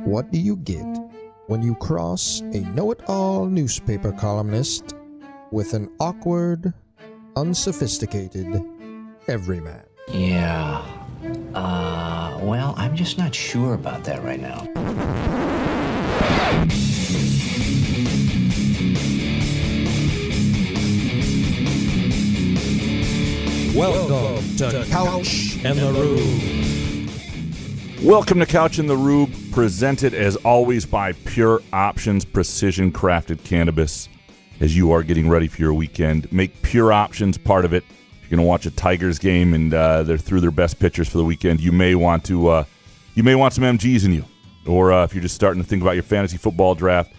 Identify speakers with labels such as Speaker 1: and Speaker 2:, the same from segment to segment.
Speaker 1: What do you get when you cross a know-it-all newspaper columnist with an awkward, unsophisticated everyman?
Speaker 2: Yeah. Well, I'm just not sure about that right now.
Speaker 1: Welcome to Couch and the Rube.
Speaker 3: Welcome to Couch in the Rube, presented as always by Pure Options Precision Crafted Cannabis. As you are getting ready for your weekend, make Pure Options part of it. If you're going to watch a Tigers game and they're through their best pitchers for the weekend, you may want some MGs in you. Or if you're just starting to think about your fantasy football draft,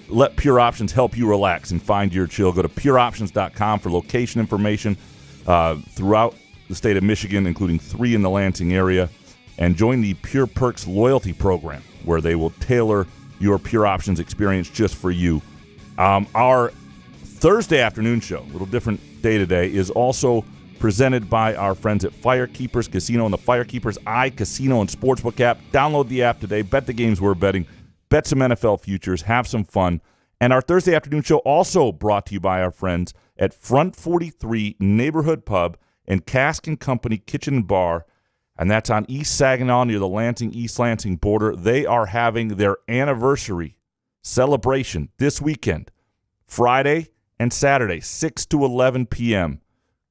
Speaker 3: let Pure Options help you relax and find your chill. Go to pureoptions.com for location information throughout the state of Michigan, including 3 in the Lansing area. And join the Pure Perks loyalty program, where they will tailor your Pure Options experience just for you. Our Thursday afternoon show, a little different day today, is also presented by our friends at Firekeepers Casino and the Firekeepers iCasino and Sportsbook app. Download the app today. Bet the games we're betting. Bet some NFL futures. Have some fun. And our Thursday afternoon show also brought to you by our friends at Front 43 Neighborhood Pub and Cask & Company Kitchen and Bar. And that's on East Saginaw near the Lansing-East Lansing border. They are having their anniversary celebration this weekend, Friday and Saturday, 6 to 11 p.m.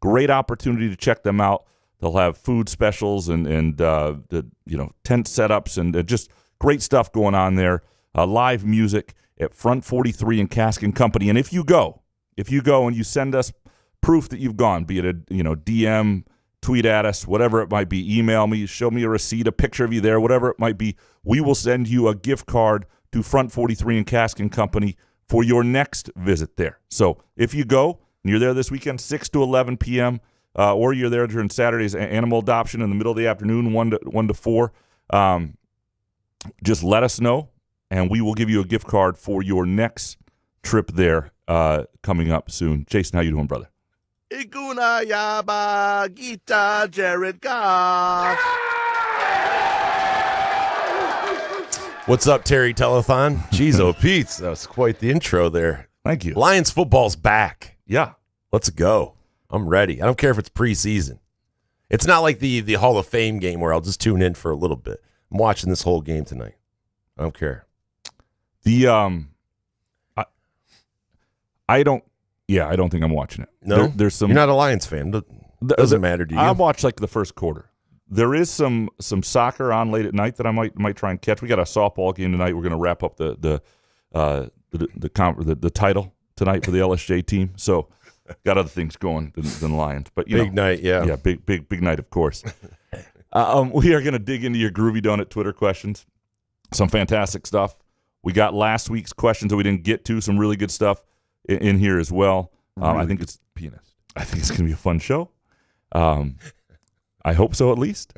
Speaker 3: Great opportunity to check them out. They'll have food specials and tent setups and just great stuff going on there. Live music at Front 43 and Cask & Company. And if you go and you send us proof that you've gone, be it a DM, tweet at us, whatever it might be, email me, show me a receipt, a picture of you there, whatever it might be, we will send you a gift card to Front 43 and Cask & Company for your next visit there. So if you go and you're there this weekend, 6 to 11 p.m., or you're there during Saturday's animal adoption in the middle of the afternoon, 1 to 4, just let us know, and we will give you a gift card for your next trip there coming up soon. Jason, how you doing, brother?
Speaker 4: Ikuna Yaba Gita Jared Goff.
Speaker 5: What's up, Terry Telethon? Jeez, oh, Pete, that was quite the intro there.
Speaker 3: Thank you.
Speaker 5: Lions football's back.
Speaker 3: Yeah.
Speaker 5: Let's go. I'm ready. I don't care if it's preseason. It's not like the Hall of Fame game where I'll just tune in for a little bit. I'm watching this whole game tonight. I don't care.
Speaker 3: I don't think I'm watching it.
Speaker 5: No?
Speaker 3: There's some.
Speaker 5: You're not a Lions fan. Doesn't matter to you.
Speaker 3: I watched like the first quarter. There is some soccer on late at night that I might try and catch. We got a softball game tonight. We're going to wrap up the title tonight for the LSJ team. So got other things going than Lions. But
Speaker 5: big night, yeah.
Speaker 3: Yeah, big night, of course. We are going to dig into your Groovy Donut Twitter questions. Some fantastic stuff. We got last week's questions that we didn't get to. Some really good stuff in here as well. I think it's pianist. I think it's going to be a fun show. I hope so, at least.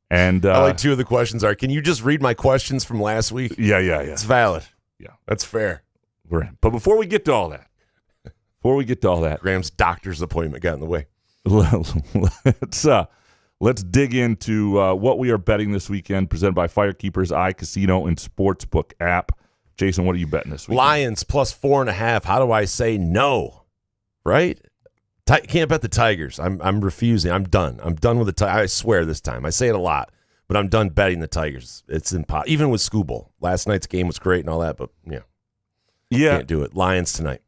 Speaker 3: And
Speaker 5: I like 2 of the questions are, can you just read my questions from last week?
Speaker 3: Yeah.
Speaker 5: It's valid.
Speaker 3: Yeah.
Speaker 5: That's fair.
Speaker 3: We're in. But before we get to all that,
Speaker 5: Graham's doctor's appointment got in the way.
Speaker 3: Let's dig into what we are betting this weekend, presented by Firekeepers iCasino and Sportsbook app. Jason, what are you betting this week?
Speaker 5: Lions plus 4.5. How do I say no? Right? Can't bet the Tigers. I'm refusing. I'm done. I'm done with the Tigers. I swear this time. I say it a lot, but I'm done betting the Tigers. It's impossible. Even with Scooble. Last night's game was great and all that, but yeah. Can't do it. Lions tonight.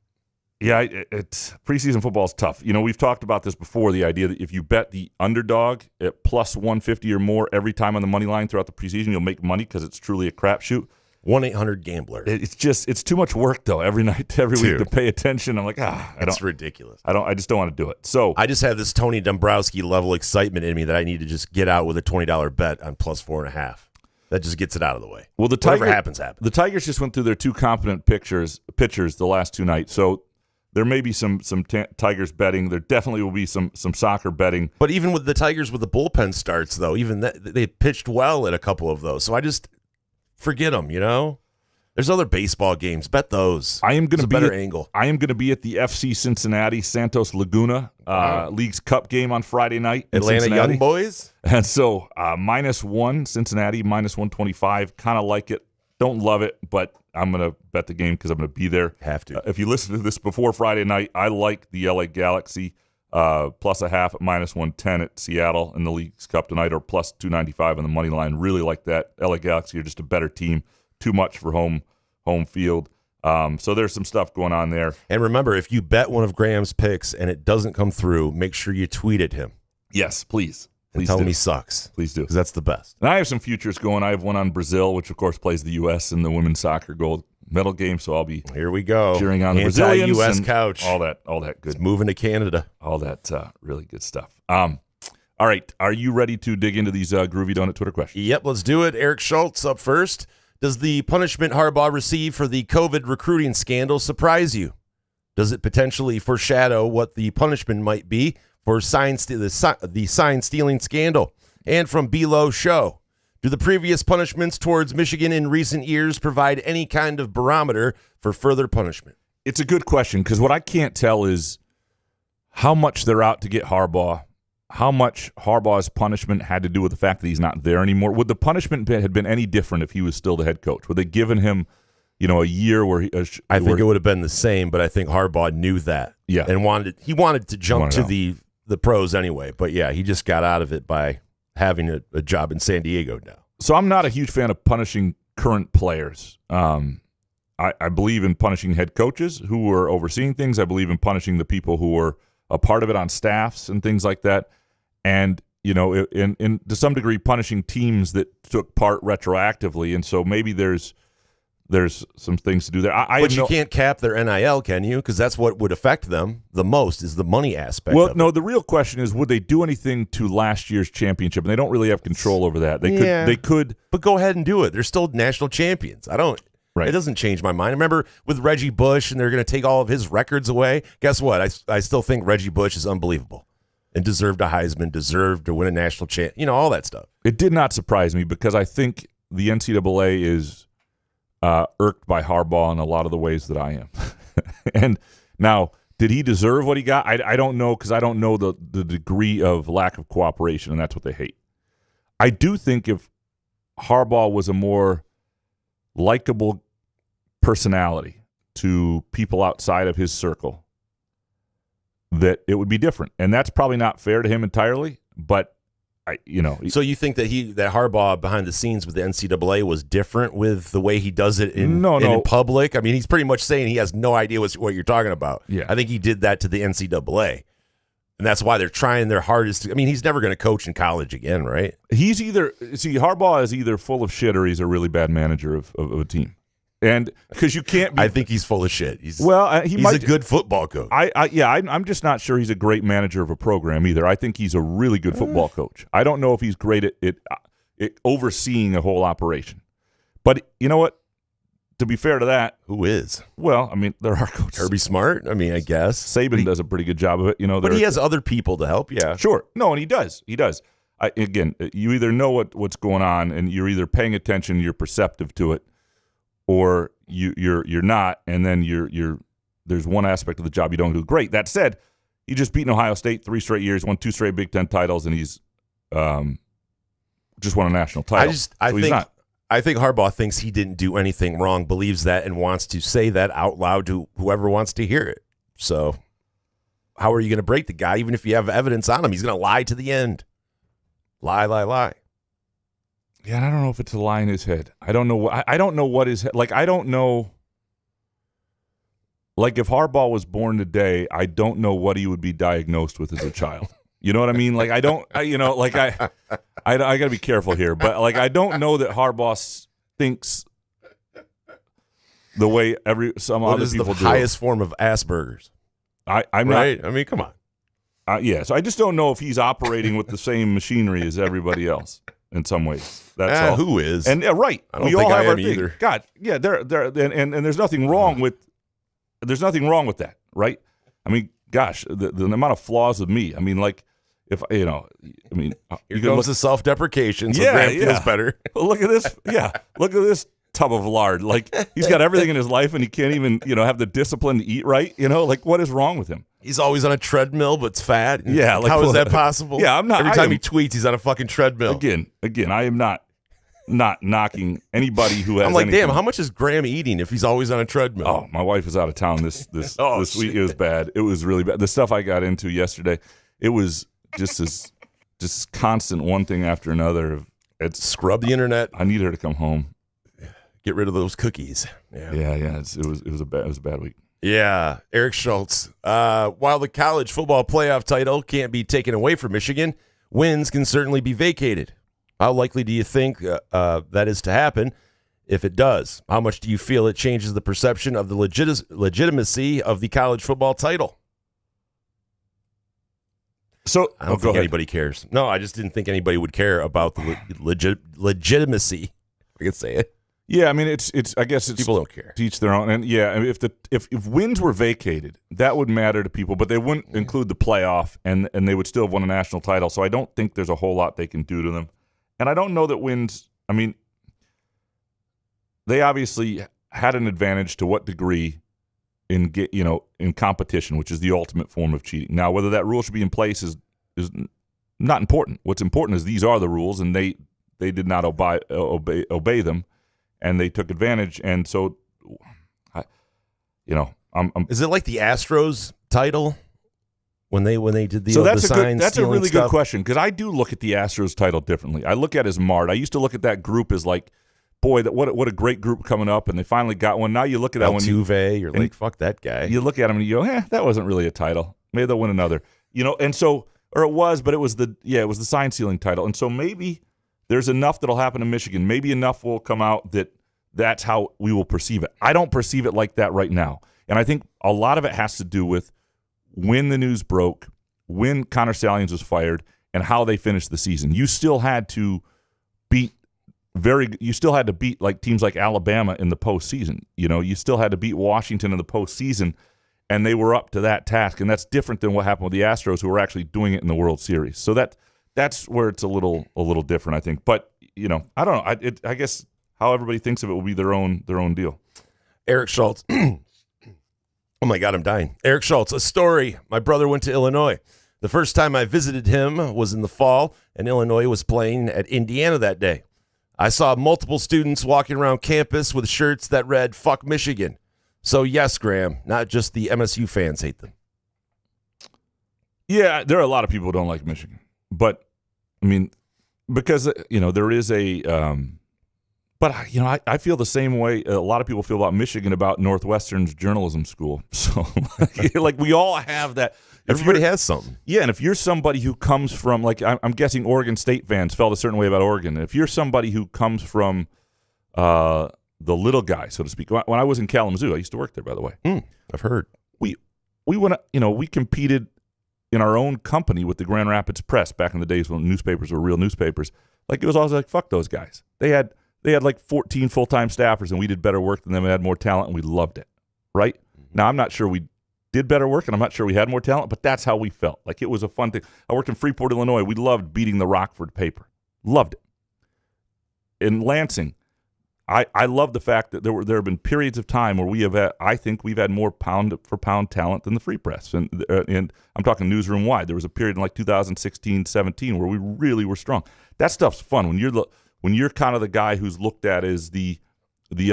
Speaker 3: Yeah, it's preseason football is tough. We've talked about this before, the idea that if you bet the underdog at plus 150 or more every time on the money line throughout the preseason, you'll make money because it's truly a crapshoot.
Speaker 5: 1-800-GAMBLER.
Speaker 3: It's too much work though every night, every week to pay attention. I'm like,
Speaker 5: it's ridiculous.
Speaker 3: I just don't want to do it. So
Speaker 5: I just have this Tony Dombrowski level excitement in me that I need to just get out with a $20 bet on plus 4.5. That just gets it out of the way.
Speaker 3: Well,
Speaker 5: whatever happens.
Speaker 3: The Tigers just went through their 2 competent pitchers the last 2 nights. So there may be some Tigers betting. There definitely will be some soccer betting.
Speaker 5: But even with the Tigers with the bullpen starts, though, even they pitched well at a couple of those. So I just forget them, There's other baseball games. Bet those.
Speaker 3: I am going to be
Speaker 5: better angle.
Speaker 3: I am going to be at the FC Cincinnati Santos Laguna League's Cup game on Friday night.
Speaker 5: Atlanta
Speaker 3: Cincinnati.
Speaker 5: Young Boys.
Speaker 3: And so -1 Cincinnati, -125. Kind of like it. Don't love it, but I'm going to bet the game because I'm going to be there.
Speaker 5: Have to.
Speaker 3: If you listen to this before Friday night, I like the LA Galaxy plus a half at -110 at Seattle in the League's Cup tonight, or plus 295 on the money line. Really like that. LA Galaxy are just a better team. Too much for home field. So there's some stuff going on there.
Speaker 5: And remember, if you bet one of Graham's picks and it doesn't come through, make sure you tweet at him.
Speaker 3: Yes, please.
Speaker 5: And tell him he sucks.
Speaker 3: Please do.
Speaker 5: Because that's the best.
Speaker 3: And I have some futures going. I have one on Brazil, which, of course, plays the U.S. in the women's soccer gold medal game. So I'll be
Speaker 5: here we go
Speaker 3: cheering on the Brazilians.
Speaker 5: U.S. couch.
Speaker 3: All that good.
Speaker 5: It's moving to Canada.
Speaker 3: All that really good stuff. All right. Are you ready to dig into these Groovy Donut Twitter questions?
Speaker 5: Yep, let's do it. Eric Schultz up first. Does the punishment Harbaugh received for the COVID recruiting scandal surprise you? Does it potentially foreshadow what the punishment might be for the sign-stealing scandal? And from Below Show, do the previous punishments towards Michigan in recent years provide any kind of barometer for further punishment?
Speaker 3: It's a good question, because what I can't tell is how much they're out to get Harbaugh, how much Harbaugh's punishment had to do with the fact that he's not there anymore. Would the punishment have been any different if he was still the head coach? Would they given him, a year where he?
Speaker 5: I think it would have been the same, but I think Harbaugh knew that, and wanted to jump to the pros anyway. But yeah, he just got out of it by having a job in San Diego now.
Speaker 3: So I'm not a huge fan of punishing current players. I believe in punishing head coaches who are overseeing things. I believe in punishing the people who are a part of it on staffs and things like that. And, in to some degree, punishing teams that took part retroactively. And so maybe there's some things to do there.
Speaker 5: But you can't cap their NIL, can you? Because that's what would affect them the most, is the money aspect.
Speaker 3: Well, no, the real question is, would they do anything to last year's championship? And they don't really have control over that. They could.
Speaker 5: But go ahead and do it. They're still national champions.
Speaker 3: Right.
Speaker 5: It doesn't change my mind. I remember with Reggie Bush, and they're going to take all of his records away. Guess what? I still think Reggie Bush is unbelievable and deserved a Heisman, deserved to win a national champ, all that stuff.
Speaker 3: It did not surprise me because I think the NCAA is irked by Harbaugh in a lot of the ways that I am. And now, did he deserve what he got? I don't know, because I don't know the degree of lack of cooperation, and that's what they hate. I do think if Harbaugh was a more likable personality to people outside of his circle, that it would be different. And that's probably not fair to him entirely, but So you think that Harbaugh behind the scenes with the NCAA was different with the way he does it in public? I mean, he's pretty much saying he has no idea what you're talking about. Yeah.
Speaker 5: I think he did that to the NCAA. And that's why they're trying their hardest. He's never going to coach in college again, right?
Speaker 3: Harbaugh is either full of shit or he's a really bad manager of a team. And because you can't be,
Speaker 5: I think he's full of shit. He's
Speaker 3: a
Speaker 5: good football coach.
Speaker 3: I'm just not sure he's a great manager of a program either. I think he's a really good football coach. I don't know if he's great at overseeing a whole operation. But you know what? To be fair to that,
Speaker 5: who is?
Speaker 3: Well, there are coaches.
Speaker 5: Kirby Smart. I guess
Speaker 3: Saban does a pretty good job of it.
Speaker 5: But he has other people to help. Yeah,
Speaker 3: sure. No, and he does. He does. Again, you either know what's going on, and you're either paying attention, you're perceptive to it, or you're not, and then there's one aspect of the job you don't do great. That said, he just beaten Ohio State 3 straight years, won 2 straight Big Ten titles, and he's just won a national title.
Speaker 5: I think Harbaugh thinks he didn't do anything wrong, believes that, and wants to say that out loud to whoever wants to hear it. So how are you going to break the guy? Even if you have evidence on him, he's going to lie to the end. Lie.
Speaker 3: Yeah, and I don't know if it's a lie in his head. I don't know. I don't know what his head. I don't know. If Harbaugh was born today, I don't know what he would be diagnosed with as a child. You know what I mean? I got to be careful here, but I don't know that Harbaugh thinks the way some other people do.
Speaker 5: What is the highest form of Asperger's?
Speaker 3: I'm
Speaker 5: right?
Speaker 3: not.
Speaker 5: Come on.
Speaker 3: So I just don't know if he's operating with the same machinery as everybody else in some ways. That's all.
Speaker 5: Who is?
Speaker 3: And right,
Speaker 5: I don't think I am either.
Speaker 3: God, yeah, and there's nothing wrong with that, right? Gosh, the amount of flaws with me. If
Speaker 5: here comes the self-deprecation. So Graham feels better.
Speaker 3: Well, look at this. Yeah, look at this tub of lard. He's got everything in his life, and he can't even have the discipline to eat right. What is wrong with him?
Speaker 5: He's always on a treadmill, but's fat.
Speaker 3: Yeah,
Speaker 5: how is that possible?
Speaker 3: Yeah, I'm not.
Speaker 5: Every time he tweets, he's on a fucking treadmill.
Speaker 3: Again, I am not. not knocking anybody who has.
Speaker 5: I'm like,
Speaker 3: anything.
Speaker 5: damn, how much is Graham eating if he's always on a treadmill?
Speaker 3: Oh, my wife was out of town this
Speaker 5: Oh,
Speaker 3: this week.
Speaker 5: shit.
Speaker 3: It was bad. It was really bad. The stuff I got into yesterday, it was just constant one thing after another. It's
Speaker 5: Scrub the internet.
Speaker 3: I need her to come home.
Speaker 5: Get rid of those cookies.
Speaker 3: Yeah. It was a bad week.
Speaker 5: Yeah, Eric Schultz. While the college football playoff title can't be taken away from Michigan, wins can certainly be vacated. How likely do you think that is to happen? If it does, how much do you feel it changes the perception of the legitimacy of the college football title?
Speaker 3: So
Speaker 5: I don't think anybody cares. No, I just didn't think anybody would care about the legitimacy. I can say it.
Speaker 3: Yeah, I mean, it's. I guess it's
Speaker 5: People don't care.
Speaker 3: to each their own. And yeah, I mean, if wins were vacated, that would matter to people, but they wouldn't include the playoff, and they would still have won a national title. So I don't think there's a whole lot they can do to them. And I don't know that wins. I mean, they obviously had an advantage to what degree in competition, which is the ultimate form of cheating. Now, whether that rule should be in place is not important. What's important is these are the rules, and they did not obey them. And they took advantage, and so,
Speaker 5: Is it like the Astros title when they did the
Speaker 3: so
Speaker 5: the
Speaker 3: that's
Speaker 5: sign
Speaker 3: that's a
Speaker 5: stealing
Speaker 3: really
Speaker 5: stuff?
Speaker 3: good question, because I do look at the Astros title differently. I look at it as marred. I used to look at that group as like, boy, what a great group coming up, and they finally got one. Now you look at that one,
Speaker 5: Altuve, you're like, fuck that guy.
Speaker 3: you look at him and you go, that wasn't really a title. Maybe they'll win another, and so, or it was, but it was the sign stealing title, and so maybe there's enough that'll happen in Michigan. Maybe enough will come out that's how we will perceive it. I don't perceive it like that right now. And I think a lot of it has to do with when the news broke, when Connor Stalions was fired, and how they finished the season. You still had to beat like teams like Alabama in the postseason. You still had to beat Washington in the postseason, and they were up to that task. And that's different than what happened with the Astros, who were actually doing it in the World Series. So that's where it's a little different, I think. But I don't know. I guess how everybody thinks of it will be their own deal.
Speaker 5: Eric Schultz. Oh my God, I'm dying. Eric Schultz, a story. My brother went to Illinois. The first time I visited him was in the fall, and Illinois was playing at Indiana that day. I saw multiple students walking around campus with shirts that read, "Fuck Michigan." So yes, Graham, not just the MSU fans hate them.
Speaker 3: Yeah, there are a lot of people who don't like Michigan. But, I mean, because, there is a but, I feel the same way a lot of people feel about Michigan about Northwestern's journalism school. So, like we all have that.
Speaker 5: Everybody has something.
Speaker 3: Yeah, and if you're somebody who comes from, like, I'm guessing Oregon State fans felt a certain way about Oregon. If you're somebody who comes from the little guy, so to speak. When I was in Kalamazoo, I used to work there, by the way.
Speaker 5: I've heard.
Speaker 3: We went, we competed in our own company with the Grand Rapids Press back in the days when newspapers were real newspapers. Like, it was always like, fuck those guys. They had like 14 full-time staffers, and we did better work than them and had more talent, and we loved it, right? Now, I'm not sure we did better work, and I'm not sure we had more talent, but that's how we felt. Like, it was a fun thing. I worked in Freeport, Illinois. We loved beating the Rockford paper. Loved it. In Lansing, I love the fact that there have been periods of time where I think we've had more pound-for-pound talent than the Free Press, and I'm talking newsroom-wide. There was a period in like 2016-17 where we really were strong. That stuff's fun when you're kind of the guy who's looked at as the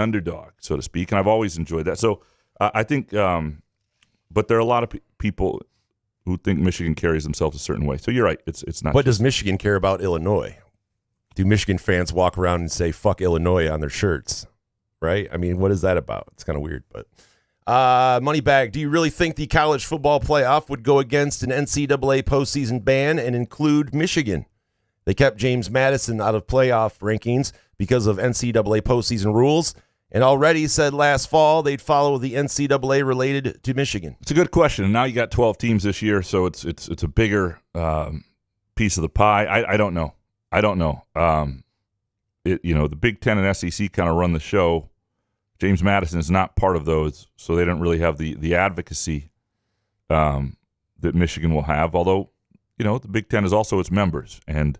Speaker 3: underdog, so to speak, and I've always enjoyed that. So I think, but there are a lot of people who think Michigan carries themselves a certain way. So you're right, it's not.
Speaker 5: What does Michigan care about Illinois? Do Michigan fans walk around and say "fuck Illinois" on their shirts? Right? I mean, what is that about? It's kind of weird, but. Moneybag, do you really think the college football playoff would go against an NCAA postseason ban and include Michigan? They kept James Madison out of playoff rankings because of NCAA postseason rules, and already said last fall they'd follow the NCAA related to Michigan.
Speaker 3: It's a good question. And now you got 12 teams this year, so it's a bigger piece of the pie. I don't know. The Big Ten and SEC kind of run the show. James Madison is not part of those, so they don't really have the advocacy that Michigan will have. Although, the Big Ten is also its members, and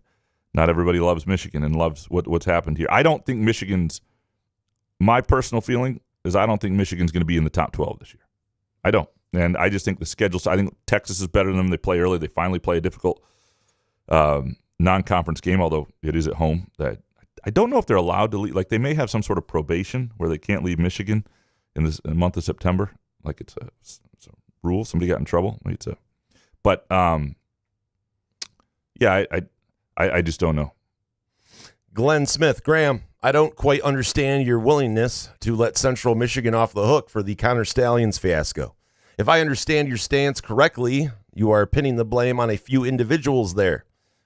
Speaker 3: not everybody loves Michigan and loves what's happened here. I don't think my personal feeling is I don't think Michigan's going to be in the top 12 this year. I don't. And I just think the schedule, I think Texas is better than them. They play early. They finally play a difficult non-conference game, although it is at home. I don't know if they're allowed to leave. Like, they may have some sort of probation where they can't leave Michigan in the month of September. Like, it's a rule. Somebody got in trouble. I just don't know.
Speaker 5: Glenn Smith, Graham, I don't quite understand your willingness to let Central Michigan off the hook for the Connor Stalions fiasco. If I understand your stance correctly, you are pinning the blame on a few individuals there.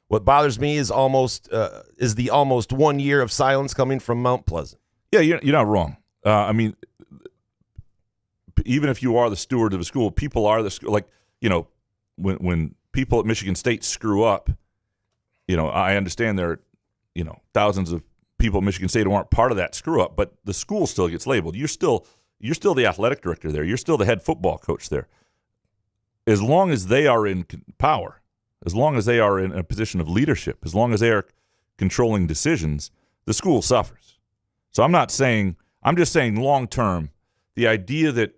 Speaker 5: What bothers me is the almost 1 year of silence coming from Mount Pleasant.
Speaker 3: Yeah, you're not wrong. I mean, even if you are the steward of the school, people are the school. Like, when people at Michigan State screw up, I understand there are, thousands of people at Michigan State who aren't part of that screw up, but the school still gets labeled. You're still the athletic director there. You're still the head football coach there. As long as they are in power, as long as they are in a position of leadership, as long as they are controlling decisions, the school suffers. So I'm just saying long term, the idea that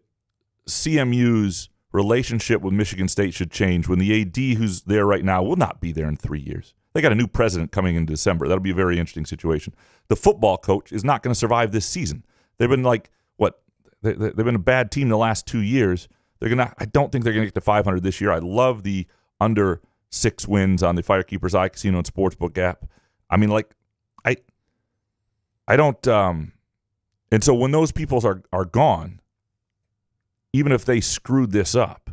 Speaker 3: CMU's relationship with Michigan State should change when the AD who's there right now will not be there in 3 years. They got a new president coming in December. That'll be a very interesting situation. The football coach is not going to survive this season. They've been they've been a bad team the last 2 years. I don't think they're going to get to 500 this year. I love the under 6 wins on the Firekeepers iCasino and Sportsbook app. I mean, I don't. And so when those people are gone, even if they screwed this up,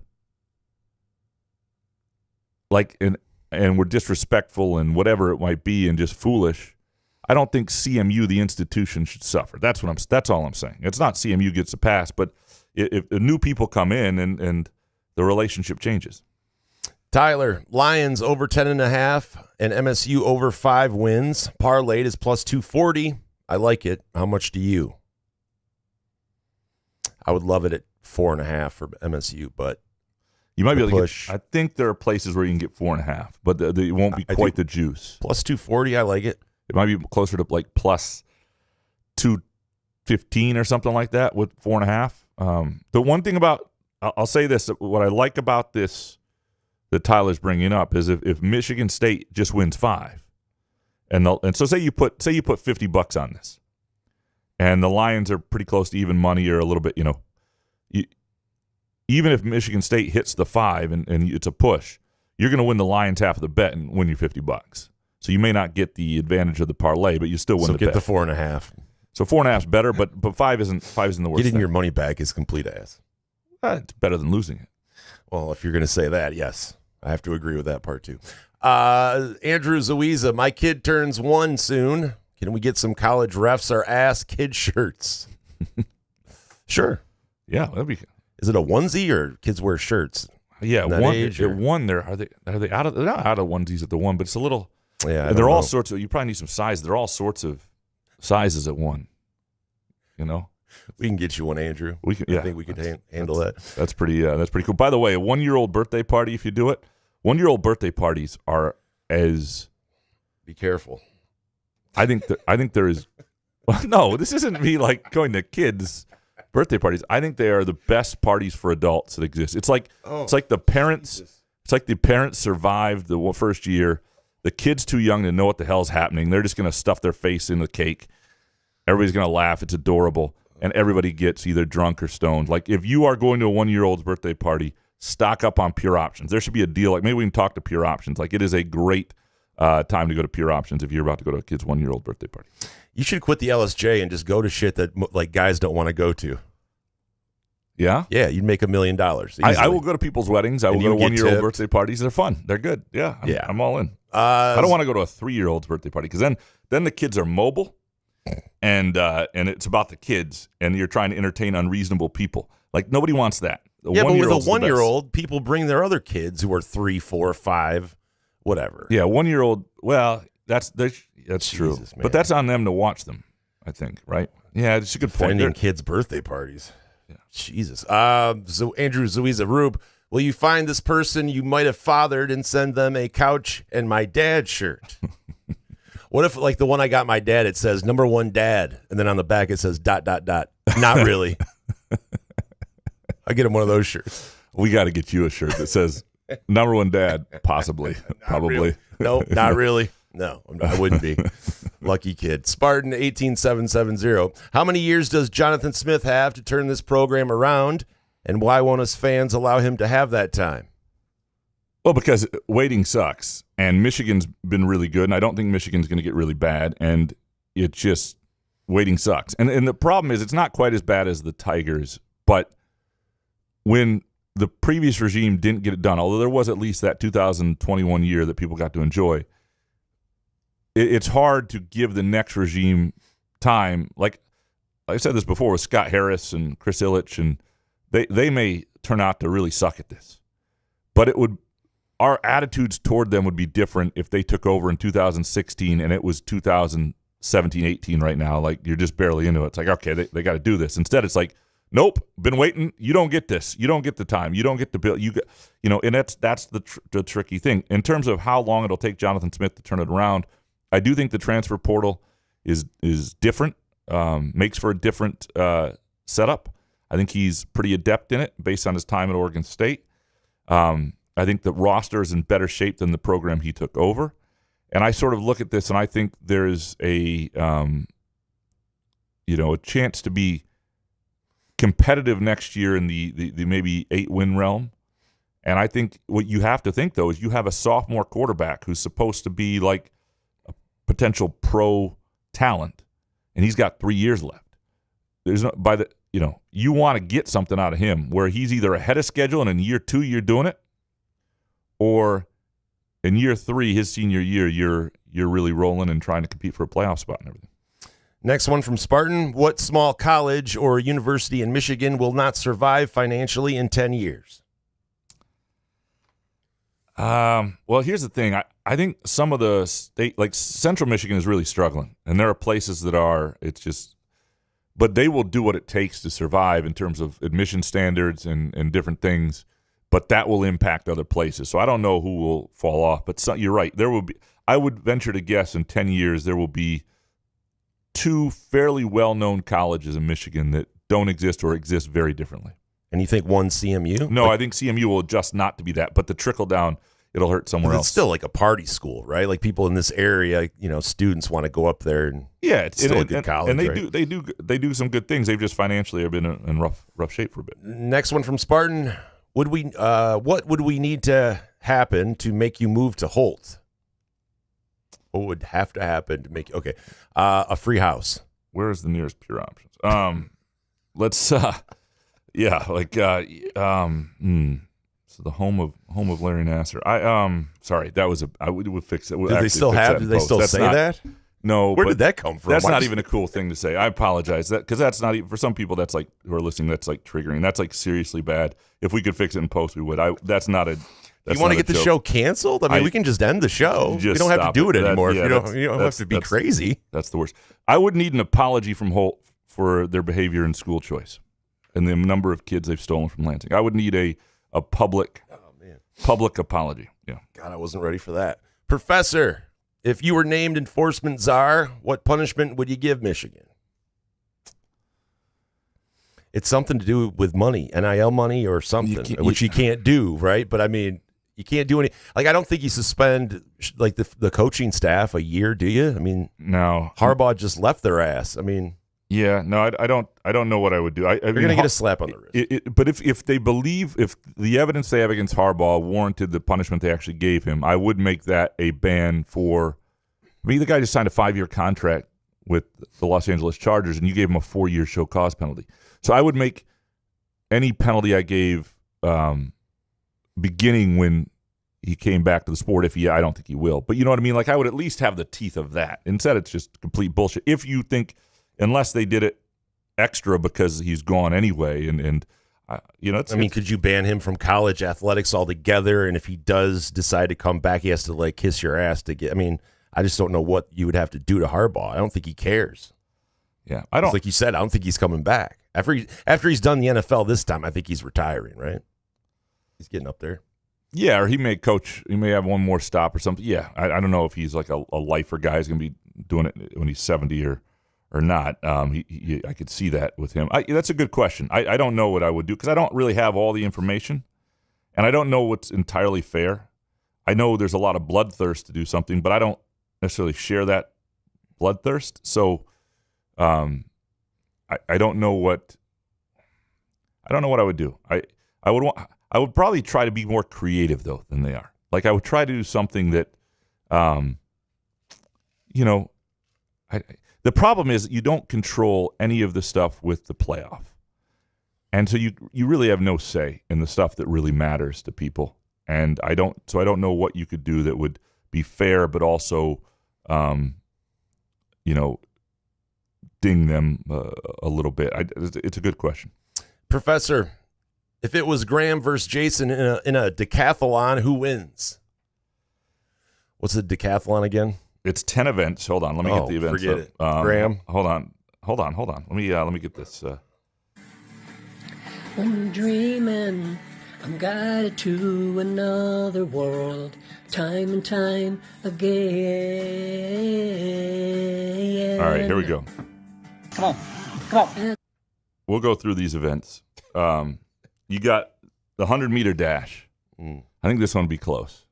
Speaker 3: and were disrespectful and whatever it might be and just foolish, I don't think CMU, the institution, should suffer. That's all I'm saying. It's not CMU gets a pass, but if new people come in and the relationship changes.
Speaker 5: Tyler, Lions over 10.5 and MSU over 5 wins. Parlayed is plus 240. I like it. How much do you? I would love it at 4.5 for MSU, but
Speaker 3: you might be able to get. I think there are places where you can get 4.5, but it won't be quite the juice.
Speaker 5: Plus 240, I like it.
Speaker 3: It might be closer to like plus 215 or something like that with 4.5. The one thing about, I'll say this, what I like about this that Tyler's bringing up is if Michigan State just wins 5, and so say you put $50 on this, and the Lions are pretty close to even money or a little bit, even if Michigan State hits the 5 and it's a push, you're going to win the Lions half of the bet and win your $50. So you may not get the advantage of the parlay, but you still win the bet.
Speaker 5: So get the 4.5.
Speaker 3: So 4.5 is better, but 5 isn't the worst.
Speaker 5: Getting your money back is complete ass.
Speaker 3: It's better than losing it.
Speaker 5: Well, if you're going to say that, yes. I have to agree with that part too. Andrew Zuiza, my kid turns 1 soon. Can we get some college refs our ass kid shirts? Sure.
Speaker 3: Yeah, that'd be.
Speaker 5: Is it a onesie or kids wear shirts?
Speaker 3: Yeah, one. They're out of they're not out of onesies at the 1, but it's a little.
Speaker 5: Yeah,
Speaker 3: they're all sorts of. You probably need some size. They're all sorts of sizes at 1.
Speaker 5: We can get you one, Andrew. I think we could handle that.
Speaker 3: That's pretty cool. By the way, a 1-year-old birthday party, if you do it, 1-year-old birthday parties are as.
Speaker 5: Be careful.
Speaker 3: I think there is. Well, no, this isn't me like going to kids' birthday parties. I think they are the best parties for adults that exist. It's like the parents. Jesus. It's like the parents survived the first year. The kid's too young to know what the hell's happening. They're just going to stuff their face in the cake. Everybody's going to laugh. It's adorable. And everybody gets either drunk or stoned. Like, if you are going to a 1-year-old's birthday party, stock up on Pure Options. There should be a deal. Like, maybe we can talk to Pure Options. Like, it is a great time to go to Pure Options if you're about to go to a kid's 1-year-old birthday party.
Speaker 5: You should quit the LSJ and just go to shit that like guys don't want to go to.
Speaker 3: Yeah?
Speaker 5: Yeah, you'd make $1 million.
Speaker 3: I will go to people's weddings. I will go to 1-year-old birthday parties. They're fun. They're good. Yeah, I'm all in. I don't want to go to a 3-year-old's birthday party because then the kids are mobile, and it's about the kids, and you're trying to entertain unreasonable people. Like, nobody wants that.
Speaker 5: But with a 1-year-old, people bring their other kids who are 3, 4, 5, whatever.
Speaker 3: Yeah, 1-year-old. Well, that's true,
Speaker 5: man.
Speaker 3: But that's on them to watch them. I think, right? Yeah, it's a good point.
Speaker 5: Finding kids' birthday parties. Yeah. Jesus. So Andrew Zuiza Rube, will you find this person you might have fathered and send them a couch and my dad shirt? What if, like the one I got my dad, it says #1 dad, and then on the back it says ... Not really. I get him one of those shirts.
Speaker 3: We got to get you a shirt that says #1 dad, possibly, probably.
Speaker 5: Really. No, not really. No, I wouldn't be. Lucky kid. Spartan 18770. How many years does Jonathan Smith have to turn this program around, and why won't us fans allow him to have that time?
Speaker 3: Well, because waiting sucks, and Michigan's been really good, and I don't think Michigan's going to get really bad, and it just waiting sucks. And the problem is it's not quite as bad as the Tigers, but when the previous regime didn't get it done, although there was at least that 2021 year that people got to enjoy, it's hard to give the next regime time. Like I said this before with Scott Harris and Chris Ilitch, and they may turn out to really suck at this. But our attitudes toward them would be different if they took over in 2016 and it was 2017-18 right now. Like, you're just barely into it. It's like, okay, they got to do this. Instead, it's like, nope, been waiting. You don't get this. You don't get the time. You don't get the bill. And that's the tricky thing. In terms of how long it'll take Jonathan Smith to turn it around, I do think the transfer portal is different, makes for a different setup. I think he's pretty adept in it based on his time at Oregon State. I think the roster is in better shape than the program he took over. And I sort of look at this and I think there's a chance to be competitive next year in the maybe 8-win realm. And I think what you have to think, though, is you have a sophomore quarterback who's supposed to be like a potential pro talent, and he's got 3 years left. There's no, you want to get something out of him where he's either ahead of schedule and in year 2 you're doing it, or in year 3, his senior year, you're really rolling and trying to compete for a playoff spot and everything.
Speaker 5: Next one from Spartan. What small college or university in Michigan will not survive financially in 10 years?
Speaker 3: Well, here's the thing. I think some of the state, like Central Michigan, is really struggling. And there are places that are, but they will do what it takes to survive in terms of admission standards and different things. But that will impact other places. So I don't know who will fall off. But you're right. There will be. I would venture to guess in 10 years there will be 2 fairly well-known colleges in Michigan that don't exist or exist very differently.
Speaker 5: And you think one CMU?
Speaker 3: No, I think CMU will adjust not to be that. But the trickle down, it'll hurt somewhere else.
Speaker 5: It's still like a party school, right? Like people in this area, students want to go up there, and
Speaker 3: it's
Speaker 5: still a good college.
Speaker 3: And
Speaker 5: right?
Speaker 3: they do some good things. They've just financially been in rough shape for a bit.
Speaker 5: Next one from Spartan. What would we need to happen to make you move to Holt? What would have to happen to make a free house?
Speaker 3: Where is the nearest Pure Options? Let's so the home of Larry Nasser. Sorry, that was I would fix it.
Speaker 5: Do they still say that?
Speaker 3: No.
Speaker 5: Where did that come from?
Speaker 3: That's not even a cool thing to say. I apologize. Because that's not even, for some people that's like who are listening, that's like triggering. That's like seriously bad. If we could fix it in post, we would. That's not a.
Speaker 5: You want to get the show canceled? I mean, we can just end the show. We don't have to do it anymore. You don't have to be crazy.
Speaker 3: That's the worst. I would need an apology from Holt for their behavior in school choice and the number of kids they've stolen from Lansing. I would need a public apology. Yeah.
Speaker 5: God, I wasn't ready for that. Professor, if you were named enforcement czar, what punishment would you give Michigan? It's something to do with money, NIL money or something, which you can't do, right? But I mean, you can't do any. Like, I don't think you suspend like the coaching staff a year, do you? I mean,
Speaker 3: no.
Speaker 5: Harbaugh just left their ass. I mean,
Speaker 3: yeah, no, I don't know what I would do. You're
Speaker 5: going to get a slap on the wrist.
Speaker 3: But if they believe, if the evidence they have against Harbaugh warranted the punishment they actually gave him, I would make that a ban for. I mean, the guy just signed a 5-year contract with the Los Angeles Chargers, and you gave him a 4-year show cause penalty. So I would make any penalty I gave beginning when he came back to the sport. I don't think he will. But you know what I mean? Like, I would at least have the teeth of that. Instead, it's just complete bullshit. If you think, unless they did it extra because he's gone anyway,
Speaker 5: could you ban him from college athletics altogether? And if he does decide to come back, he has to like kiss your ass to get. I mean, I just don't know what you would have to do to Harbaugh. I don't think he cares.
Speaker 3: Yeah, I don't.
Speaker 5: Like you said, I don't think he's coming back after he's done the NFL this time. I think he's retiring. Right? He's getting up there.
Speaker 3: Yeah, or he may coach. He may have one more stop or something. Yeah, I don't know if he's like a lifer guy. He's going to be doing it when he's 70 or not. I could see that with him. That's a good question. I don't know what I would do because I don't really have all the information, and I don't know what's entirely fair. I know there's a lot of bloodthirst to do something, but I don't necessarily share that bloodthirst. So, I don't know what I would do. I would probably try to be more creative though than they are. Like I would try to do something that, the problem is you don't control any of the stuff with the playoff. And so you really have no say in the stuff that really matters to people. And I don't know what you could do that would be fair, but also, ding them a little bit. It's a good question.
Speaker 5: Professor, if it was Graham versus Jason in a decathlon, who wins? What's a decathlon again?
Speaker 3: It's 10 events. Hold on, let me get the events.
Speaker 5: Forget it. Graham,
Speaker 3: hold on. Let me get this.
Speaker 6: I'm dreaming, I'm guided to another world, time and time again.
Speaker 3: All right, here we go.
Speaker 6: Come on.
Speaker 3: We'll go through these events. You got the 100-meter dash. I think this one will be close.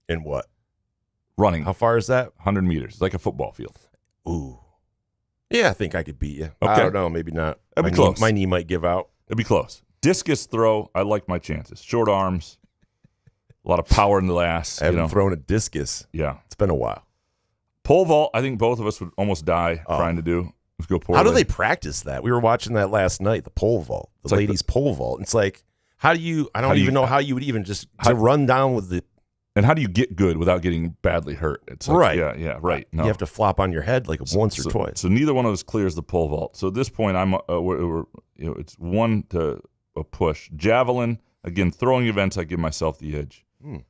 Speaker 5: In what?
Speaker 3: Running.
Speaker 5: How far is that?
Speaker 3: 100 meters. It's like a football field.
Speaker 5: Ooh. Yeah, I think I could beat you.
Speaker 3: Okay.
Speaker 5: I don't know. Maybe not.
Speaker 3: That'd be close.
Speaker 5: My knee might give out.
Speaker 3: It'd be close. Discus throw, I like my chances. Short arms, a lot of power in the last.
Speaker 5: I haven't thrown a discus.
Speaker 3: Yeah.
Speaker 5: It's been a while.
Speaker 3: Pole vault, I think both of us would almost die trying to do. Let's go poorly.
Speaker 5: How do they practice that? We were watching that last night, the pole vault, the ladies' pole vault. It's like, I don't even know how you would even just to run down with the.
Speaker 3: And how do you get good without getting badly hurt? It's like,
Speaker 5: right.
Speaker 3: Yeah, right. No.
Speaker 5: You have to flop on your head like once or twice.
Speaker 3: So neither one of us clears the pole vault. So at this point, it's one to a push. Javelin, again, throwing events, I give myself the edge.
Speaker 5: I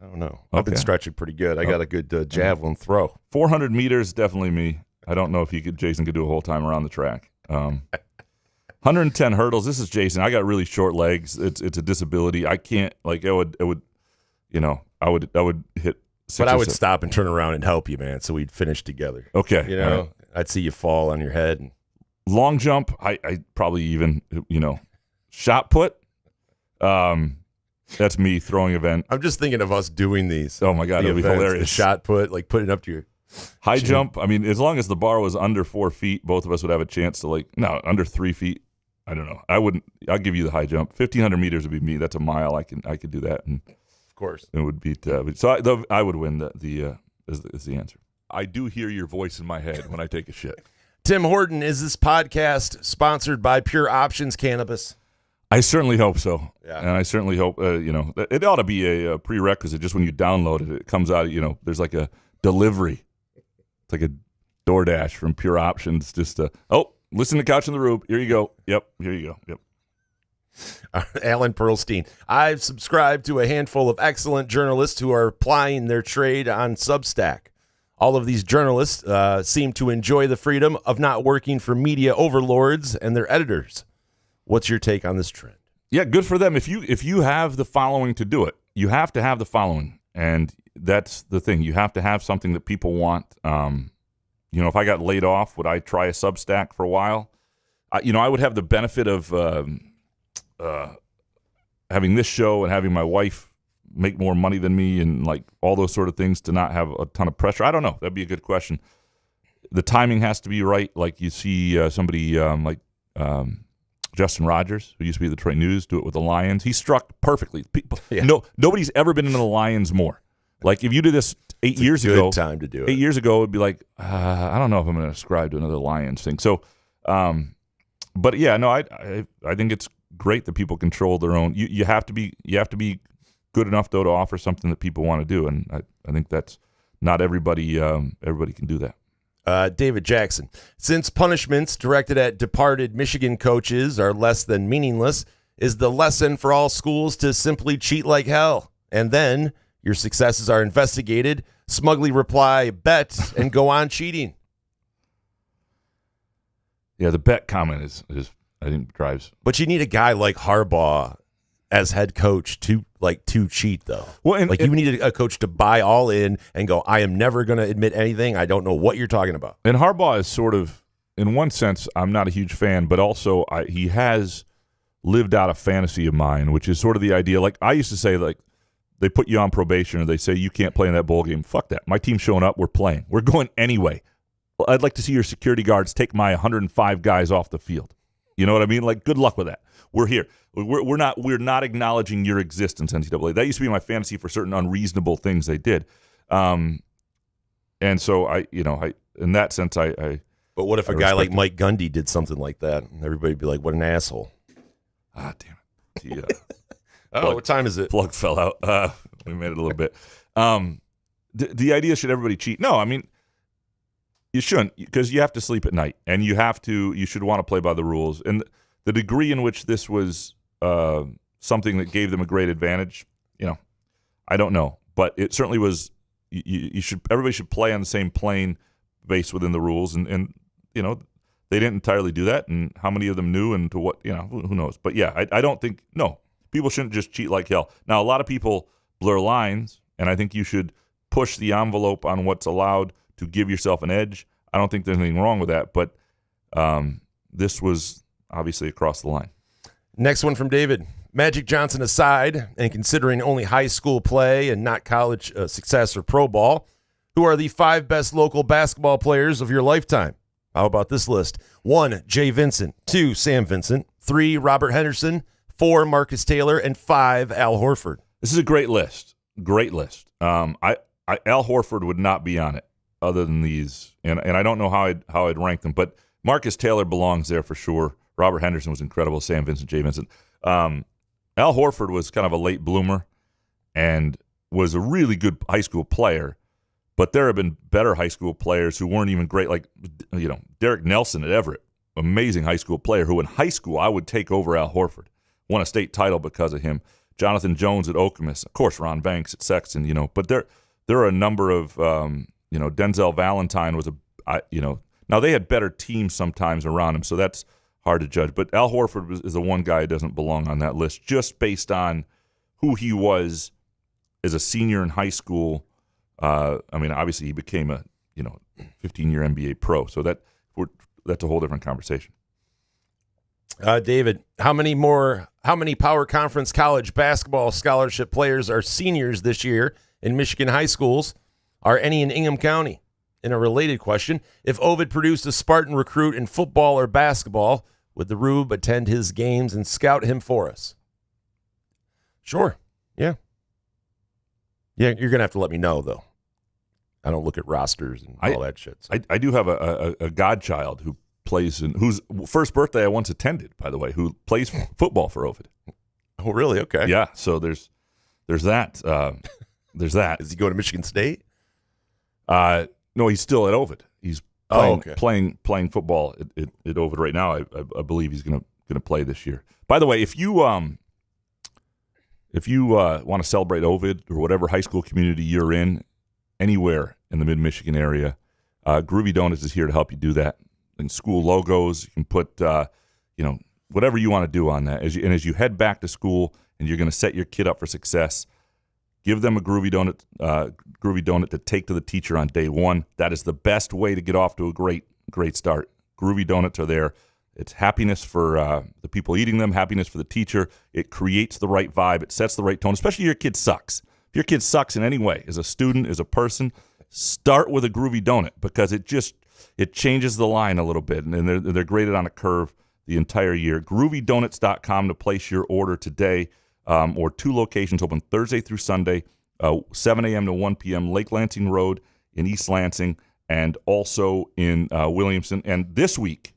Speaker 5: don't know. I've been stretching pretty good. I got a good javelin throw.
Speaker 3: 400 meters, definitely me. I don't know if Jason could do a whole time around the track. 110 hurdles. This is Jason. I got really short legs. It's a disability. I can't I would hit.
Speaker 5: But I would stop and turn around and help you, man. So we'd finish together.
Speaker 3: Okay.
Speaker 5: Right. I'd see you fall on your head. And
Speaker 3: long jump. I probably even shot put. That's me throwing event.
Speaker 5: I'm just thinking of us doing these.
Speaker 3: Oh my God, it'll be hilarious.
Speaker 5: The shot put, like putting it up to your
Speaker 3: high jump. I mean, as long as the bar was under 4 feet, both of us would have a chance to under 3 feet. I don't know. I'll give you the high jump. 1,500 meters would be me. That's a mile. I could do that. And
Speaker 5: of course,
Speaker 3: it would beat. I would win. Is the answer. I do hear your voice in my head when I take a shit.
Speaker 5: Tim Horton, is this podcast sponsored by Pure Options Cannabis?
Speaker 3: I certainly hope so.
Speaker 5: Yeah.
Speaker 3: And I certainly hope, it ought to be a prerequisite. Just when you download it, it comes out, there's like a delivery. It's like a DoorDash from Pure Options. Just, listen to Couch in the Rube. Here you go. Yep. Here you go. Yep.
Speaker 5: Alan Perlstein. I've subscribed to a handful of excellent journalists who are plying their trade on Substack. All of these journalists seem to enjoy the freedom of not working for media overlords and their editors. What's your take on this trend?
Speaker 3: Yeah, good for them. If you have the following to do it, you have to have the following, and that's the thing. You have to have something that people want. If I got laid off, would I try a Substack for a while? I would have the benefit of having this show and having my wife make more money than me, and like all those sort of things, to not have a ton of pressure. I don't know. That'd be a good question. The timing has to be right. Like you see somebody Justin Rogers, who used to be the Detroit News, do it with the Lions. He struck perfectly. Nobody's ever been into the Lions more. Like if you did this 8 years ago,
Speaker 5: time to do it.
Speaker 3: 8 years ago, it would be like, I don't know if I'm going to ascribe to another Lions thing. So, but yeah, no, I think it's great that people control their own. You have to be good enough though to offer something that people want to do, and I think that's not everybody. Everybody can do that.
Speaker 5: David Jackson. Since punishments directed at departed Michigan coaches are less than meaningless, is the lesson for all schools to simply cheat like hell? And then your successes are investigated, smugly reply, bet, and go on cheating.
Speaker 3: Yeah, the bet comment is I think drives.
Speaker 5: But you need a guy like Harbaugh as head coach to cheat though.
Speaker 3: Well,
Speaker 5: you need a coach to buy all in and go, I am never going to admit anything. I don't know what you're talking about.
Speaker 3: And Harbaugh is sort of, in one sense, I'm not a huge fan, but also he has lived out a fantasy of mine, which is sort of the idea. Like I used to say, like they put you on probation or they say you can't play in that bowl game, fuck that. My team's showing up. We're playing. We're going anyway. I'd like to see your security guards take my 105 guys off the field. You know what I mean? Like, good luck with that. We're here. We're not acknowledging your existence, NCAA. That used to be my fantasy for certain unreasonable things they did. And so in that sense, I
Speaker 5: But what if a guy like Mike Gundy did something like that? Everybody'd be like, what an asshole.
Speaker 3: Ah, damn it.
Speaker 5: What time is it?
Speaker 3: Plug fell out. We made it a little bit. The idea, should everybody cheat? No, I mean, you shouldn't, because you have to sleep at night, and you should want to play by the rules. And the degree in which this was something that gave them a great advantage, I don't know. But it certainly was, everybody should play on the same plane based within the rules. And they didn't entirely do that. And how many of them knew and to what, who knows. But yeah, I don't think, no, people shouldn't just cheat like hell. Now, a lot of people blur lines, and I think you should push the envelope on what's allowed to give yourself an edge. I don't think there's anything wrong with that, but this was obviously across the line.
Speaker 5: Next one from David. Magic Johnson aside, and considering only high school play and not college success or pro ball, who are the 5 best local basketball players of your lifetime? How about this list? 1, Jay Vincent. 2, Sam Vincent. 3, Robert Henderson. 4, Marcus Taylor. And 5, Al Horford.
Speaker 3: This is a great list. Great list. Al Horford would not be on it other than these, and I don't know how I'd rank them, but Marcus Taylor belongs there for sure. Robert Henderson was incredible. Sam Vincent, Jay Vincent. Al Horford was kind of a late bloomer and was a really good high school player, but there have been better high school players who weren't even great, like Derek Nelson at Everett, amazing high school player who in high school I would take over Al Horford. Won a state title because of him. Jonathan Jones at Okemos, of course, Ron Banks at Sexton, but there are a number of, Denzel Valentine was now they had better teams sometimes around him, so that's hard to judge. But Al Horford is the one guy who doesn't belong on that list just based on who he was as a senior in high school. Obviously he became a 15-year NBA pro, so that's a whole different conversation.
Speaker 5: David, how many Power Conference college basketball scholarship players are seniors this year in Michigan high schools? Are any in Ingham County? In a related question, if Ovid produced a Spartan recruit in football or basketball, would the Rube attend his games and scout him for us? Sure. Yeah. Yeah, you're going to have to let me know, though. I don't look at rosters and all that shit. So.
Speaker 3: I do have a godchild who plays whose first birthday I once attended, by the way, who plays football for Ovid.
Speaker 5: Oh, really? Okay.
Speaker 3: Yeah, so there's that. There's that.
Speaker 5: Is he going to Michigan State?
Speaker 3: No, he's still at Ovid. He's playing football at Ovid right now. I believe he's gonna play this year. By the way, if you want to celebrate Ovid or whatever high school community you're in, anywhere in the Mid-Michigan area, Groovy Donuts is here to help you do that. And school logos, you can put whatever you want to do on that. As you head back to school and you're going to set your kid up for success, give them a Groovy Donut to take to the teacher on day one. That is the best way to get off to a great start. Groovy Donuts are there. It's happiness for the people eating them, happiness for the teacher. It creates the right vibe. It sets the right tone, especially if your kid sucks. If your kid sucks in any way, as a student, as a person, start with a Groovy Donut because it changes the line a little bit, and they're graded on a curve the entire year. GroovyDonuts.com to place your order today, or 2 locations open Thursday through Sunday, 7 a.m. to 1 p.m., Lake Lansing Road in East Lansing, and also in Williamson. And this week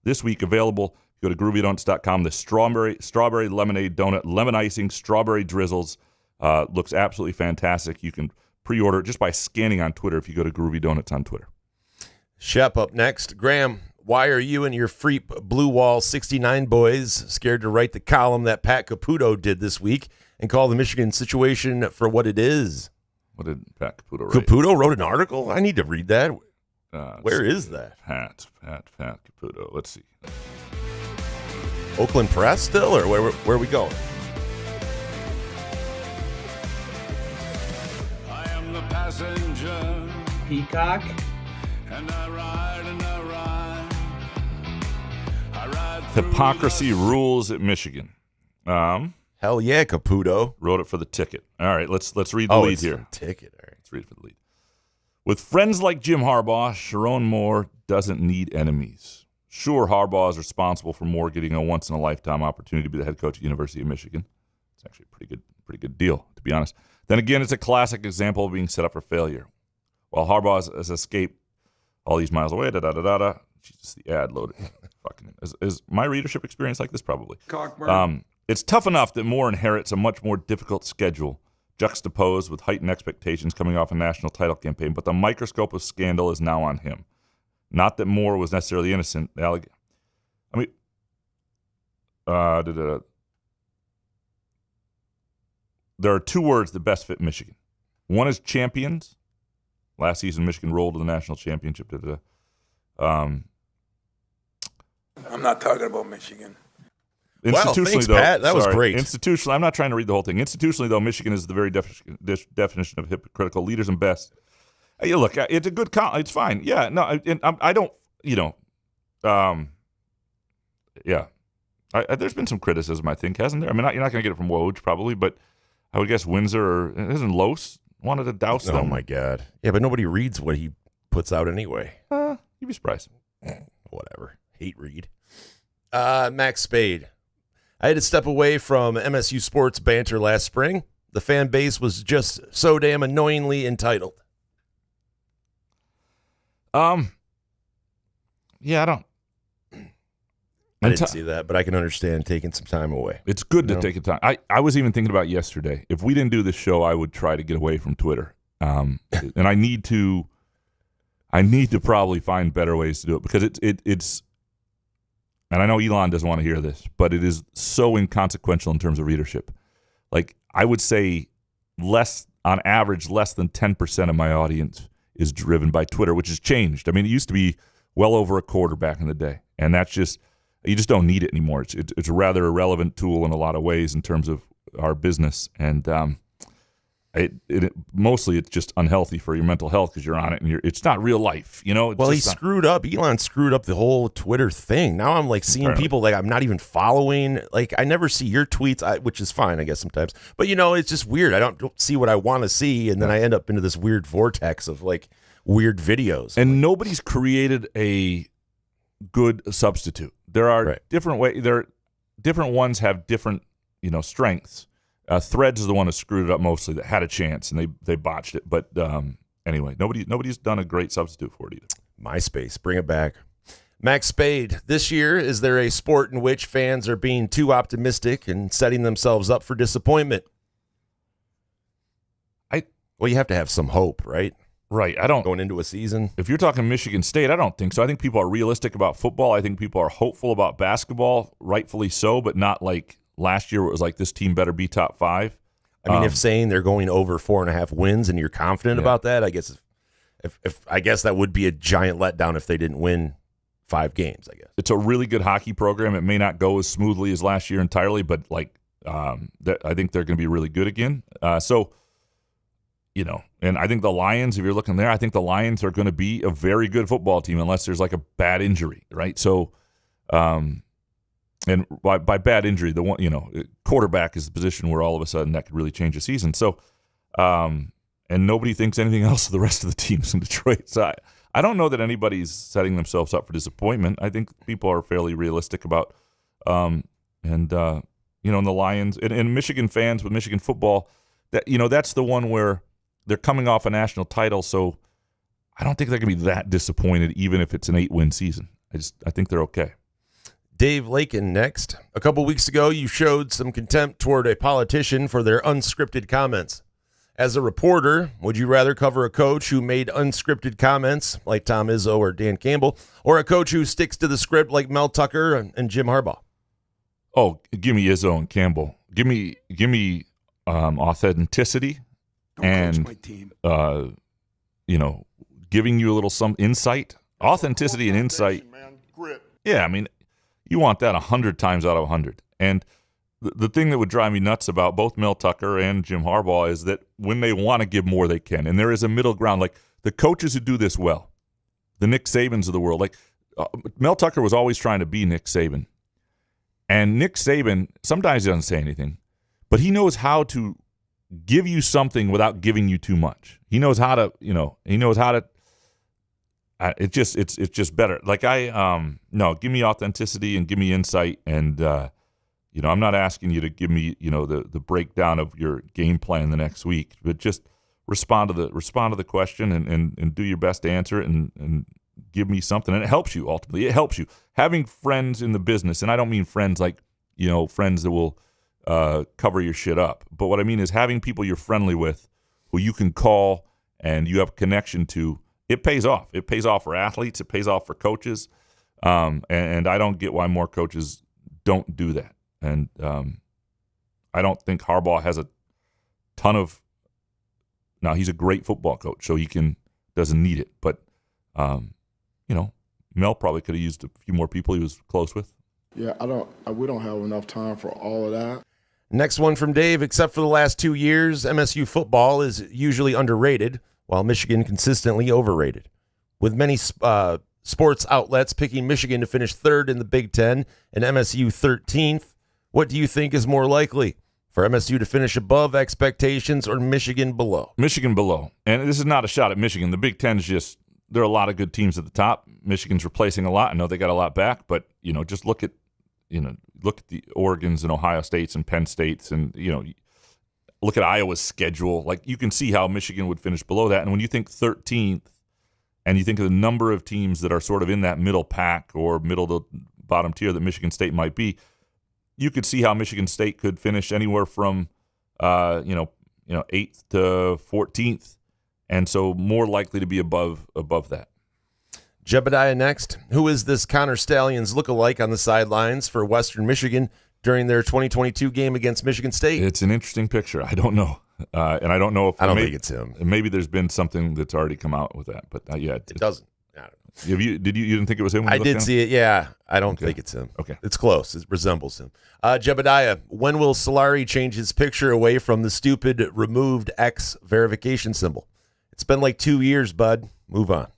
Speaker 3: available, go to GroovyDonuts.com, the strawberry lemonade donut, lemon icing, strawberry drizzles, looks absolutely fantastic. You can pre-order it just by scanning on Twitter if you go to Groovy Donuts on Twitter.
Speaker 5: Shep up next. Graham, why are you and your freak Blue Wall 69 boys scared to write the column that Pat Caputo did this week and call the Michigan situation for what it is?
Speaker 3: What did Pat Caputo write?
Speaker 5: Caputo wrote an article? I need to read that. Where is that?
Speaker 3: Pat Caputo. Let's see.
Speaker 5: Oakland Press still, or where are we going?
Speaker 7: I am the passenger.
Speaker 8: Peacock.
Speaker 7: And I ride and I ride. I ride
Speaker 3: Hypocrisy rules at Michigan.
Speaker 5: Hell Hell yeah, Caputo.
Speaker 3: Wrote it for the ticket. All right, let's read the lead
Speaker 5: it's
Speaker 3: here.
Speaker 5: Ticket. All right.
Speaker 3: Let's read it for the lead. With friends like Jim Harbaugh, Sharon Moore doesn't need enemies. Sure, Harbaugh is responsible for Moore getting a once-in-a-lifetime opportunity to be the head coach at the University of Michigan. It's actually a pretty good deal, to be honest. Then again, it's a classic example of being set up for failure. While Harbaugh has escaped all these miles away, Jesus, the ad loaded. Fucking is my readership experience like this? Probably. It's tough enough that Moore inherits a much more difficult schedule, juxtaposed with heightened expectations coming off a national title campaign, but the microscope of scandal is now on him. Not that Moore was necessarily innocent. There are two words that best fit Michigan. One is champions. Last season, Michigan rolled to the national championship.
Speaker 8: I'm not talking about Michigan.
Speaker 5: Wow, thanks, Pat. That was great.
Speaker 3: Institutionally, I'm not trying to read the whole thing. Institutionally, though, Michigan is the very definition of hypocritical leaders and best. Hey, look, it's a good it's fine. Yeah, no, I don't, there's been some criticism, I think, hasn't there? I mean, you're not going to get it from Woj, probably, but I would guess Windsor or isn't Los wanted to douse them.
Speaker 5: Oh, my God. Yeah, but nobody reads what he puts out anyway.
Speaker 3: You'd be surprised.
Speaker 5: Whatever. Hate read. Max Spade. I had to step away from MSU sports banter last spring. The fan base was just so damn annoyingly entitled.
Speaker 3: Yeah, I
Speaker 5: didn't see that, but I can understand taking some time away.
Speaker 3: It's good to take a time. I was even thinking about yesterday. If we didn't do this show, I would try to get away from Twitter. And I need to probably find better ways to do it because it's. And I know Elon doesn't want to hear this, but it is so inconsequential in terms of readership. Like, I would say on average, less than 10% of my audience is driven by Twitter, which has changed. I mean, it used to be well over a quarter back in the day. And that's just, you just don't need it anymore. It's a rather irrelevant tool in a lot of ways in terms of our business. And mostly it's just unhealthy for your mental health because you're on it and it's not real life,
Speaker 5: Well, he screwed up. Elon screwed up the whole Twitter thing. Now I'm like seeing people like I'm not even following. Like I never see your tweets, which is fine, I guess sometimes. But it's just weird. I don't see what I want to see, and then I end up into this weird vortex of like weird videos.
Speaker 3: And nobody's created a good substitute. There are different ways. Different ones have different strengths. Threads is the one that screwed it up mostly, that had a chance, and they botched it. But anyway, nobody's done a great substitute for it either.
Speaker 5: MySpace, bring it back. Max Spade, this year, is there a sport in which fans are being too optimistic and setting themselves up for disappointment? Well, you have to have some hope, right?
Speaker 3: Right.
Speaker 5: Going into a season.
Speaker 3: If you're talking Michigan State, I don't think so. I think people are realistic about football. I think people are hopeful about basketball, rightfully so, but not like last year, it was like this team better be top 5.
Speaker 5: I mean, if saying they're going over 4.5 wins and you're confident about that, I guess I guess that would be a giant letdown if they didn't win 5 games. I guess
Speaker 3: it's a really good hockey program. It may not go as smoothly as last year entirely, but I think they're going to be really good again. And I think the Lions, if you're looking there, I think the Lions are going to be a very good football team unless there's like a bad injury, right? So. And by bad injury, the one quarterback is the position where all of a sudden that could really change a season. So, and nobody thinks anything else of the rest of the teams in Detroit. So I don't know that anybody's setting themselves up for disappointment. I think people are fairly realistic about, and the Lions and Michigan fans with Michigan football. That's the one where they're coming off a national title. So I don't think they're going to be that disappointed, even if it's an 8-win season. I think they're okay.
Speaker 5: Dave Lakin next. A couple weeks ago, you showed some contempt toward a politician for their unscripted comments. As a reporter, would you rather cover a coach who made unscripted comments like Tom Izzo or Dan Campbell, or a coach who sticks to the script like Mel Tucker and Jim Harbaugh?
Speaker 3: Oh, give me Izzo and Campbell. Give me authenticity.
Speaker 8: Don't coach my team.
Speaker 3: Giving you a little some insight, authenticity and insight.
Speaker 8: Man. Grit.
Speaker 3: Yeah, I mean, you want that 100 times out of 100. And the thing that would drive me nuts about both Mel Tucker and Jim Harbaugh is that when they want to give more, they can. And there is a middle ground. Like the coaches who do this well, the Nick Sabans of the world. Like Mel Tucker was always trying to be Nick Saban. And Nick Saban, sometimes he doesn't say anything, but he knows how to give you something without giving you too much. He knows how to, it's just better. Like give me authenticity and give me insight. And, I'm not asking you to give me, the breakdown of your game plan the next week, but just respond to the question and do your best to answer it and give me something. And it helps you ultimately. It helps you having friends in the business. And I don't mean friends like, friends that will cover your shit up. But what I mean is having people you're friendly with who you can call and you have a connection to, it pays off. It pays off for athletes. It pays off for coaches. And I don't get why more coaches don't do that. And I don't think Harbaugh has a ton of – now, he's a great football coach, so he doesn't need it. But, Mel probably could have used a few more people he was close with.
Speaker 9: Yeah, we don't have enough time for all of that.
Speaker 5: Next one from Dave. Except for the last 2 years, MSU football is usually underrated, while Michigan consistently overrated. With many sports outlets picking Michigan to finish third in the Big Ten and MSU 13th, what do you think is more likely? For MSU to finish above expectations or Michigan below?
Speaker 3: Michigan below. And this is not a shot at Michigan. The Big Ten is just – there are a lot of good teams at the top. Michigan's replacing a lot. I know they got a lot back, but, just look at the Oregons and Ohio States and Penn States and, look at Iowa's schedule. Like, you can see how Michigan would finish below that. And when you think 13th and you think of the number of teams that are sort of in that middle pack or middle to bottom tier that Michigan State might be, you could see how Michigan State could finish anywhere from, 8th to 14th. And so more likely to be above that.
Speaker 5: Jebediah next. Who is this Connor Stalions lookalike on the sidelines for Western Michigan during their 2022 game against Michigan State?
Speaker 3: It's an interesting picture. I don't know. And I don't know if...
Speaker 5: I don't think it's him.
Speaker 3: Maybe there's been something that's already come out with that. But
Speaker 5: it doesn't. I don't know.
Speaker 3: You didn't think it was him?
Speaker 5: I did see it, yeah. I don't think it's him.
Speaker 3: Okay.
Speaker 5: It's close. It resembles him. Jebediah, when will Solari change his picture away from the stupid removed X verification symbol? It's been like 2 years, bud. Move on.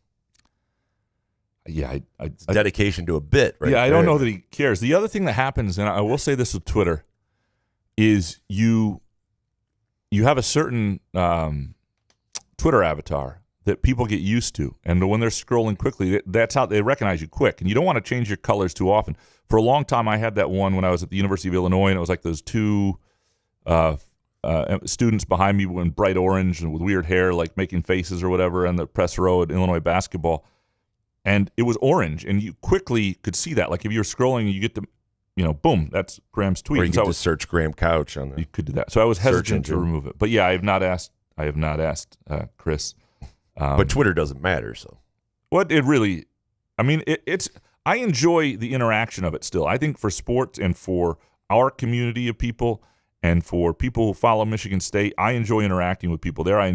Speaker 3: Yeah,
Speaker 5: it's dedication to a bit, right?
Speaker 3: Yeah, I don't know that he cares. The other thing that happens, and I will say this with Twitter, is you have a certain Twitter avatar that people get used to, and when they're scrolling quickly, that's how they recognize you quick. And you don't want to change your colors too often. For a long time, I had that one when I was at the University of Illinois, and it was like those two students behind me in bright orange and with weird hair, like making faces or whatever, on the press row at Illinois basketball. And it was orange, and you quickly could see that. Like if you're scrolling, you get the, boom, that's Graham's tweet.
Speaker 5: Or you could just search Graham Couch on there.
Speaker 3: You could do that. So I was hesitant to remove it. But yeah, I have not asked Chris.
Speaker 5: But Twitter doesn't matter, so.
Speaker 3: What it really, I enjoy the interaction of it still. I think for sports and for our community of people and for people who follow Michigan State, I enjoy interacting with people there. I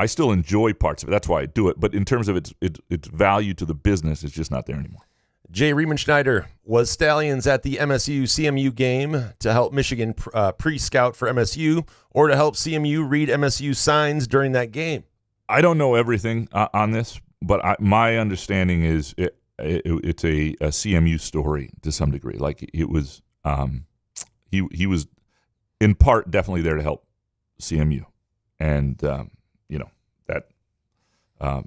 Speaker 3: still enjoy parts of it. That's why I do it. But in terms of its value to the business, it's just not there anymore.
Speaker 5: Jay Riemenschneider, was Stalions at the MSU CMU game to help Michigan pre-scout for MSU or to help CMU read MSU signs during that game?
Speaker 3: I don't know everything on this, but my understanding is it's a CMU story to some degree. Like it was, he was in part definitely there to help CMU, and that.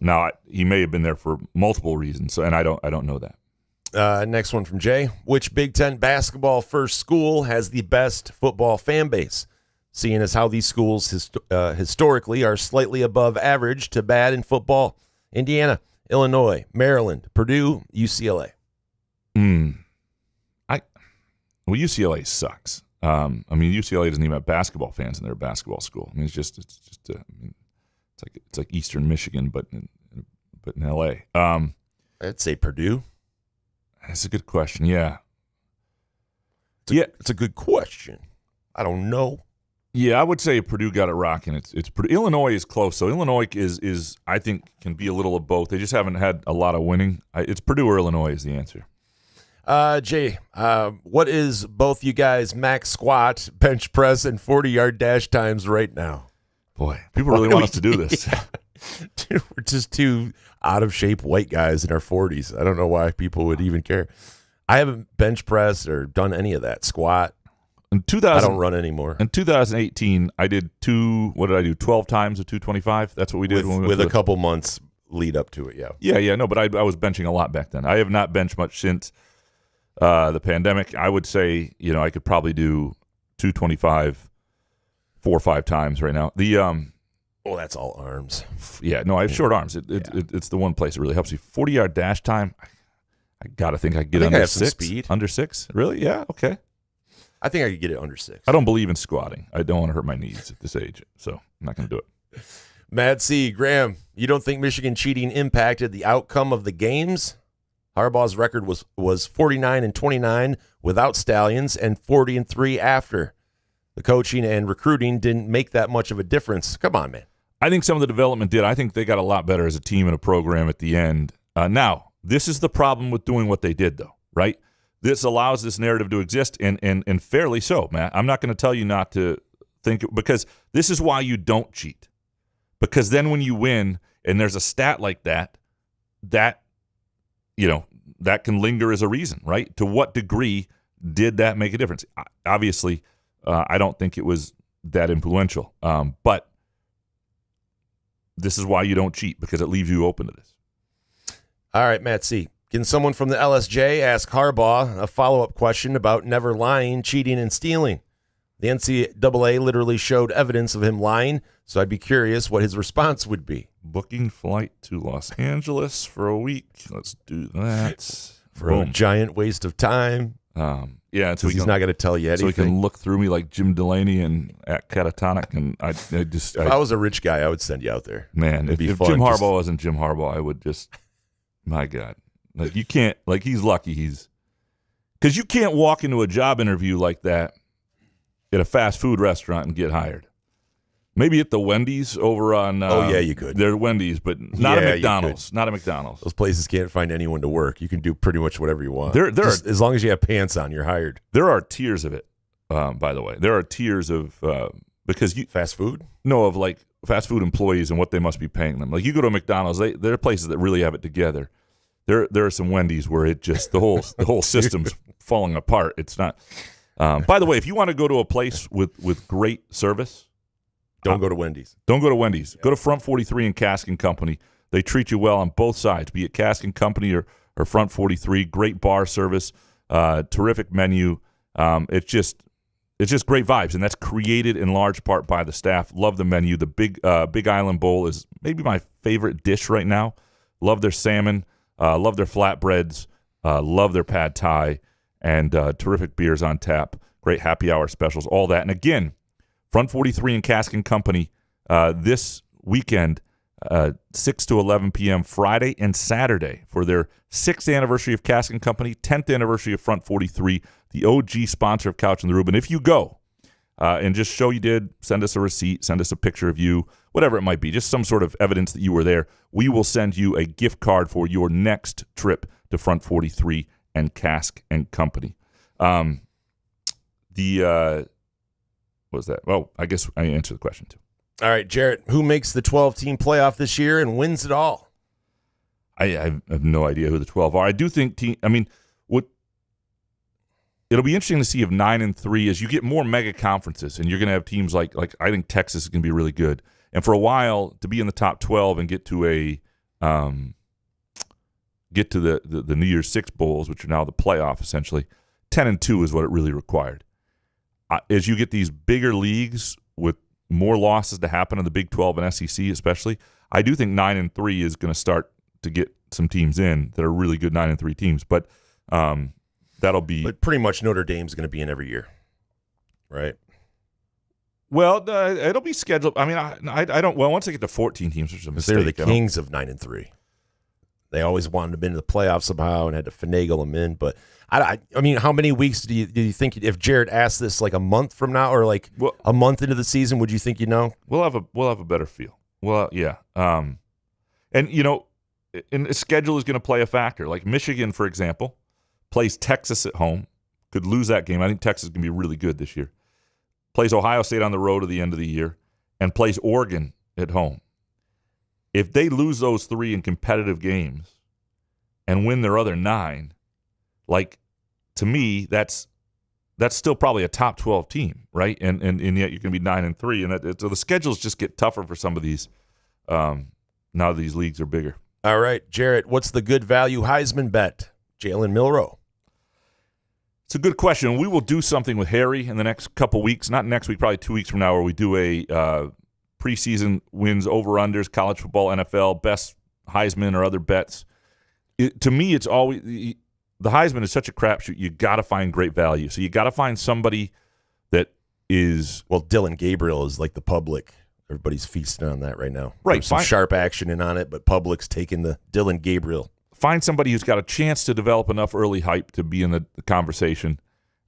Speaker 3: Now he may have been there for multiple reasons, and I don't know that.
Speaker 5: Next one from Jay. Which Big Ten basketball first school has the best football fan base? Seeing as how these schools historically are slightly above average to bad in football. Indiana, Illinois, Maryland, Purdue, UCLA.
Speaker 3: UCLA sucks. UCLA doesn't even have basketball fans in their basketball school. It's like Eastern Michigan, but in LA.
Speaker 5: I'd say Purdue.
Speaker 3: That's a good question. Yeah.
Speaker 5: It's a good question. I don't know.
Speaker 3: Yeah, I would say Purdue got it rocking. It's Purdue. Illinois is close, so Illinois is I think can be a little of both. They just haven't had a lot of winning. It's Purdue or Illinois is the answer.
Speaker 5: Jay, what is both you guys' max squat, bench press, and 40-yard dash times right now?
Speaker 3: Boy, people really want us to do this.
Speaker 5: Dude, we're just two out-of-shape white guys in our 40s. I don't know why people would even care. I haven't bench pressed or done any of that. Squat.
Speaker 3: In 2000,
Speaker 5: I don't run anymore.
Speaker 3: In 2018, I did 12 times of 225? That's what we did.
Speaker 5: With a couple months lead up to it, yeah.
Speaker 3: Yeah, no, but I was benching a lot back then. I have not benched much since the pandemic. I would say, I could probably do 225 4 or 5 times right now.
Speaker 5: Well, that's all arms.
Speaker 3: Yeah, no, I have short arms. It's the one place that really helps you. 40-yard dash time, I got to think I could get under 6.
Speaker 5: Speed.
Speaker 3: Under 6? Really? Yeah, okay.
Speaker 5: I think I could get it under 6.
Speaker 3: I don't believe in squatting. I don't want to hurt my knees at this age, so I'm not going to do it.
Speaker 5: Mad C, Graham, you don't think Michigan cheating impacted the outcome of the games? Harbaugh's record was 49-29 without Stalions and 40-3 after. The coaching and recruiting didn't make that much of a difference. Come on, man.
Speaker 3: I think some of the development did. I think they got a lot better as a team and a program at the end. Now, this is the problem with doing what they did, though, right? This allows this narrative to exist, and fairly so, Matt. I'm not going to tell you not to think, because this is why you don't cheat. Because then when you win and there's a stat like that can linger as a reason, right? To what degree did that make a difference? Obviously, I don't think it was that influential. But this is why you don't cheat, because it leaves you open to this.
Speaker 5: All right, Matt C. Can someone from the LSJ ask Harbaugh a follow-up question about never lying, cheating, and stealing? The NCAA literally showed evidence of him lying, so I'd be curious what his response would be.
Speaker 3: Booking flight to Los Angeles for a week. Let's do that.
Speaker 5: For a giant waste of time.
Speaker 3: Yeah, so
Speaker 5: he's not going to tell you anything.
Speaker 3: So he can look through me like Jim Delaney and at Catatonic. And
Speaker 5: if I was a rich guy, I would send you out there.
Speaker 3: Man, if Jim Harbaugh wasn't Jim Harbaugh, I would just, my God. Like, you can't, like, he's lucky because you can't walk into a job interview like that at a fast food restaurant and get hired. Maybe at the Wendy's over on.
Speaker 5: You could.
Speaker 3: They're Wendy's, but not a McDonald's. Not a McDonald's.
Speaker 5: Those places can't find anyone to work. You can do pretty much whatever you want. As long as you have pants on, you're hired.
Speaker 3: There are tiers of it. By the way, there are tiers of because
Speaker 5: fast food.
Speaker 3: No, of like fast food employees and what they must be paying them. Like, you go to McDonald's, there are places that really have it together. There are some Wendy's where it just the whole system's falling apart. It's not. By the way, if you want to go to a place with great service,
Speaker 5: don't go to Wendy's.
Speaker 3: Don't go to Wendy's. Go to Front 43 and Cask and Company. They treat you well on both sides, be it Cask and Company or Front 43. Great bar service, terrific menu. It's just great vibes, and that's created in large part by the staff. Love the menu. The Big Island Bowl is maybe my favorite dish right now. Love their salmon. Love their flatbreads. Love their pad thai, and terrific beers on tap. Great happy hour specials. All that, and again, Front 43 and Cask and Company this weekend, 6 to 11 p.m. Friday and Saturday for their 6th anniversary of Cask and Company, 10th anniversary of Front 43, the OG sponsor of Couch and the Rube. And if you go and just show you did, send us a receipt, send us a picture of you, whatever it might be, just some sort of evidence that you were there, we will send you a gift card for your next trip to Front 43 and Cask and Company. What was that? Well, I guess I answered the question too.
Speaker 5: All right, Jarrett, who makes the 12-team playoff this year and wins it all?
Speaker 3: I have no idea who the 12 are. I do think it'll be interesting to see if 9-3, as you get more mega conferences, and you're going to have teams like I think Texas is going to be really good. And for a while, to be in the top 12 and get to the New Year's Six bowls, which are now the playoff essentially, 10-2 is what it really required. As you get these bigger leagues with more losses to happen in the Big 12 and SEC especially, I do think 9-3 is going to start to get some teams in that are really good 9-3 teams. But that'll be.
Speaker 5: But pretty much Notre Dame's going to be in every year, right?
Speaker 3: Well, it'll be scheduled. I mean, I don't. Well, once they get to 14 teams, there's a mistake.
Speaker 5: They're the kings of 9-3. They always wanted them into the playoffs somehow and had to finagle them in. But I mean, how many weeks do you think, if Jared asked this like a month from now or like a month into the season, would you think you know?
Speaker 3: We'll have a better feel. Well, yeah. And the schedule is going to play a factor. Like Michigan, for example, plays Texas at home. Could lose that game. I think Texas is going to be really good this year. Plays Ohio State on the road at the end of the year, and plays Oregon at home. If they lose those 3 in competitive games and win their other 9, like, to me, that's that's still probably a top 12 team, right? And yet you can be 9-3, and so the schedules just get tougher for some of these. Now these leagues are bigger.
Speaker 5: All right, Jarrett, what's the good value Heisman bet? Jalen Milroe.
Speaker 3: It's a good question. We will do something with Harry in the next couple weeks. Not next week, probably 2 weeks from now, where we do a preseason wins, over-unders, college football, NFL, best Heisman or other bets. To me, it's always the Heisman is such a crapshoot. You got to find great value. So you got to find somebody that is.
Speaker 5: Well, Dylan Gabriel is like the public. Everybody's feasting on that right now.
Speaker 3: Right.
Speaker 5: There's some sharp action in on it, but public's taking the Dylan Gabriel.
Speaker 3: Find somebody who's got a chance to develop enough early hype to be in the conversation.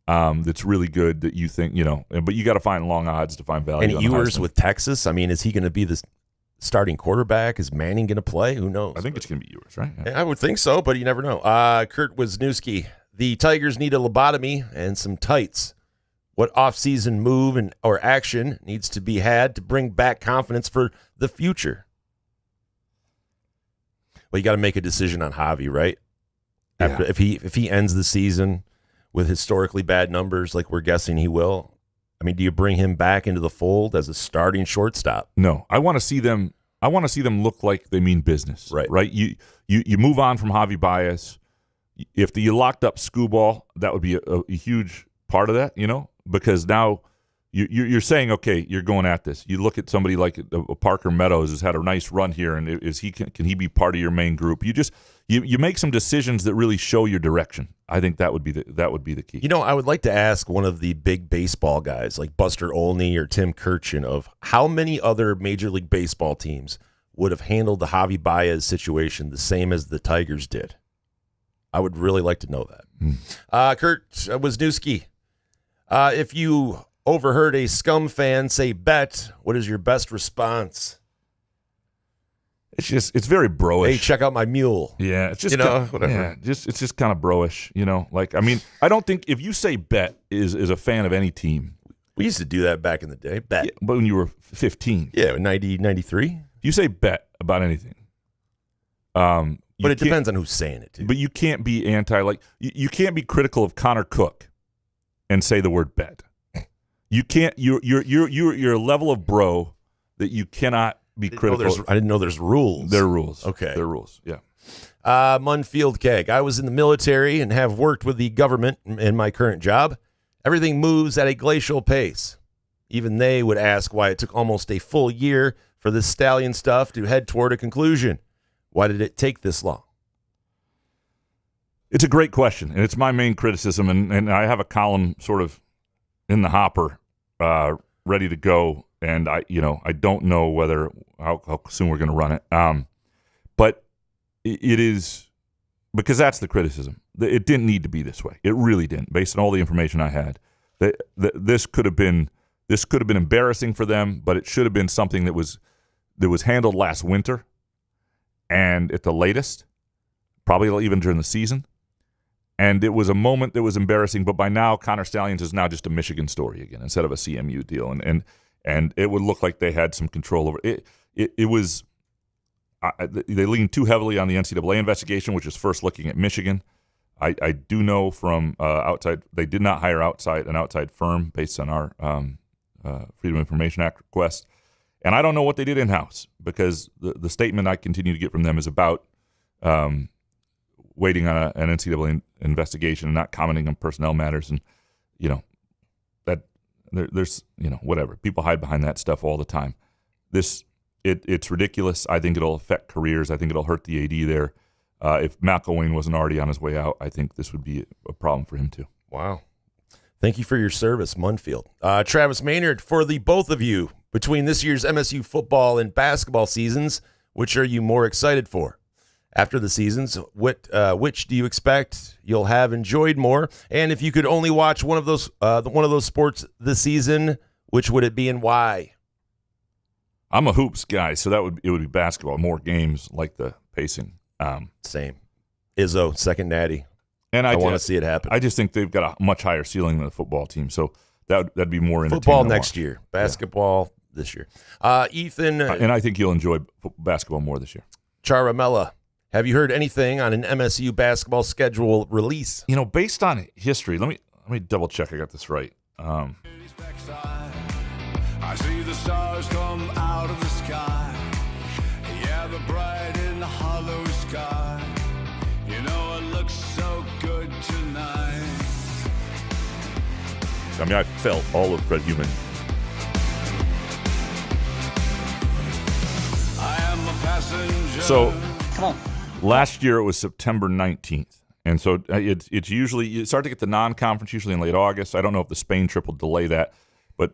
Speaker 3: That's really good that you think, but you got to find long odds to find value.
Speaker 5: And Ewers with Texas, I mean, is he going to be the starting quarterback? Is Manning going to play? Who knows?
Speaker 3: I think it's going to be Ewers, right?
Speaker 5: Yeah. I would think so, but you never know. Kurt Wisniewski, the Tigers need a lobotomy and some tights. What offseason move or action needs to be had to bring back confidence for the future? Well, you got to make a decision on Javi, right?
Speaker 3: Yeah.
Speaker 5: If he ends the season with historically bad numbers, like we're guessing he will, I mean, do you bring him back into the fold as a starting shortstop?
Speaker 3: No, I want to see them. I want to see them look like they mean business. Right. You move on from Javi Baez. If you locked up Scooball, that would be a huge part of that. Because now you're saying, okay, you're going at this. You look at somebody like Parker Meadows has had a nice run here, and can he be part of your main group? You make some decisions that really show your direction. I think that would be the key.
Speaker 5: I would like to ask one of the big baseball guys like Buster Olney or Tim Kirchin of how many other Major League Baseball teams would have handled the Javi Baez situation the same as the Tigers did. I would really like to know that. Kurt Wisniewski. If you overheard a Scum fan say bet, what is your best response?
Speaker 3: It's very bro-ish.
Speaker 5: Hey, check out my mule.
Speaker 3: Yeah, it's just
Speaker 5: whatever.
Speaker 3: Yeah, it's just kind of bro-ish. I don't think if you say bet is a fan of any team.
Speaker 5: We used to do that back in the day. Bet,
Speaker 3: but when you were 15.
Speaker 5: Yeah, 90, 93.
Speaker 3: If you say bet about anything,
Speaker 5: but it depends on who's saying it too.
Speaker 3: But you can't be you can't be critical of Connor Cook and say the word bet. You can't. You're a level of bro that you cannot be critical.
Speaker 5: I didn't know there's rules.
Speaker 3: There are rules.
Speaker 5: Okay.
Speaker 3: There are rules. Yeah.
Speaker 5: Munfield Keg. I was in the military and have worked with the government in my current job. Everything moves at a glacial pace. Even they would ask why it took almost a full year for this stallion stuff to head toward a conclusion. Why did it take this long?
Speaker 3: It's a great question, and it's my main criticism, and I have a column sort of in the hopper ready to go, and I don't know how soon we're going to run it. But it is because that's the criticism. It didn't need to be this way. It really didn't, based on all the information I had. This could have been embarrassing for them, but it should have been something that was handled last winter, and at the latest, probably even during the season. And it was a moment that was embarrassing, but by now, Connor Stalions is now just a Michigan story again instead of a CMU deal, and it would look like they had some control over it. It was they leaned too heavily on the NCAA investigation, which is first looking at Michigan. I do know from outside they did not hire an outside firm based on our Freedom of Information Act request, and I don't know what they did in house because the statement I continue to get from them is about. Waiting on an NCAA investigation and not commenting on personnel matters, and that there's whatever people hide behind that stuff all the time. It's ridiculous. I think it'll affect careers. I think it'll hurt the AD there. If McElwain wasn't already on his way out, I think this would be a problem for him too.
Speaker 5: Wow. Thank you for your service, Munfield. Travis Maynard, for the both of you, between this year's MSU football and basketball seasons, which are you more excited for? After the seasons, which do you expect you'll have enjoyed more? And if you could only watch one of those sports this season, which would it be and why?
Speaker 3: I'm a hoops guy, so it would be basketball. More games, like the pacing.
Speaker 5: Same. Izzo, second natty.
Speaker 3: And
Speaker 5: I want to see it happen.
Speaker 3: I just think they've got a much higher ceiling than the football team, so that'd be more entertaining.
Speaker 5: Football next year, basketball this year. Ethan,
Speaker 3: and I think you'll enjoy basketball more this year.
Speaker 5: Charamella. Have you heard anything on an MSU basketball schedule release?
Speaker 3: Based on history, Let me double check I got this right.
Speaker 7: I see the stars come out of the sky. Yeah, the bright in the hollow sky. You know it looks so good tonight.
Speaker 3: I mean, I felt all of Fred Human.
Speaker 7: I am a passenger.
Speaker 3: So,
Speaker 6: Come on.
Speaker 3: last year it was September 19th. And so it's usually, you start to get the non-conference usually in late August. I don't know if the Spain trip will delay that. But,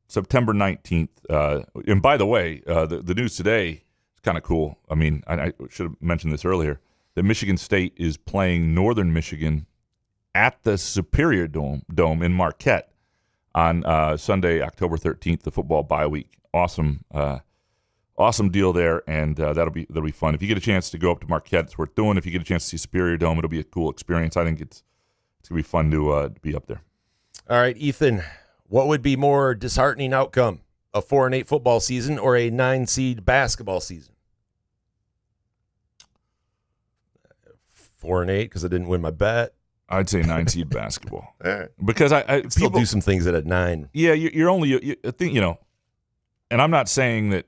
Speaker 3: September 19th. And by the way, the news today is kind of cool. I mean, I should have mentioned this earlier, that Michigan State is playing Northern Michigan at the Superior Dome in Marquette on Sunday, October 13th, the football bye week. Awesome deal there, and that'll be fun. If you get a chance to go up to Marquette, it's worth doing. If you get a chance to see Superior Dome, it'll be a cool experience. I think it's gonna be fun to be up there.
Speaker 5: All right, Ethan, what would be more disheartening outcome, a 4-8 football season or a 9-seed basketball season? 4-8 because I didn't win my bet.
Speaker 3: I'd say 9-seed basketball.
Speaker 5: All right.
Speaker 3: Because
Speaker 5: Still do some things at 9.
Speaker 3: Yeah, you're only I think and I'm not saying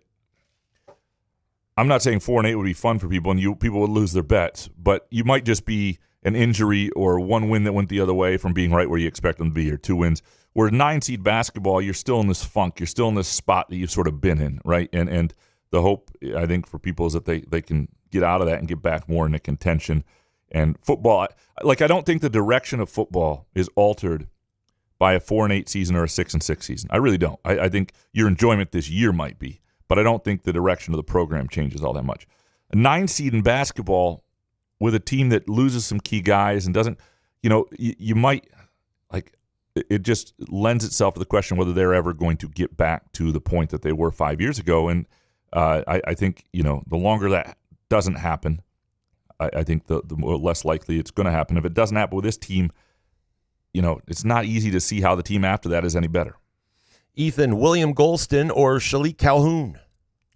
Speaker 3: 4-8 would be fun for people and people would lose their bets, but you might just be an injury or one win that went the other way from being right where you expect them to be, or 2 wins. Where 9-seed basketball, you're still in this funk, you're still in this spot that you've sort of been in, right? And the hope, I think, for people is that they can get out of that and get back more into contention. And football, I don't think the direction of football is altered by a 4-8 season or a 6-6 season. I really don't. I think your enjoyment this year might be, but I don't think the direction of the program changes all that much. A 9-seed in basketball with a team that loses some key guys and doesn't, you might, it just lends itself to the question whether they're ever going to get back to the point that they were 5 years ago. And I think, the longer that doesn't happen, I think the more less likely it's going to happen. If it doesn't happen with this team, it's not easy to see how the team after that is any better.
Speaker 5: Ethan, William Golston or Shalik Calhoun?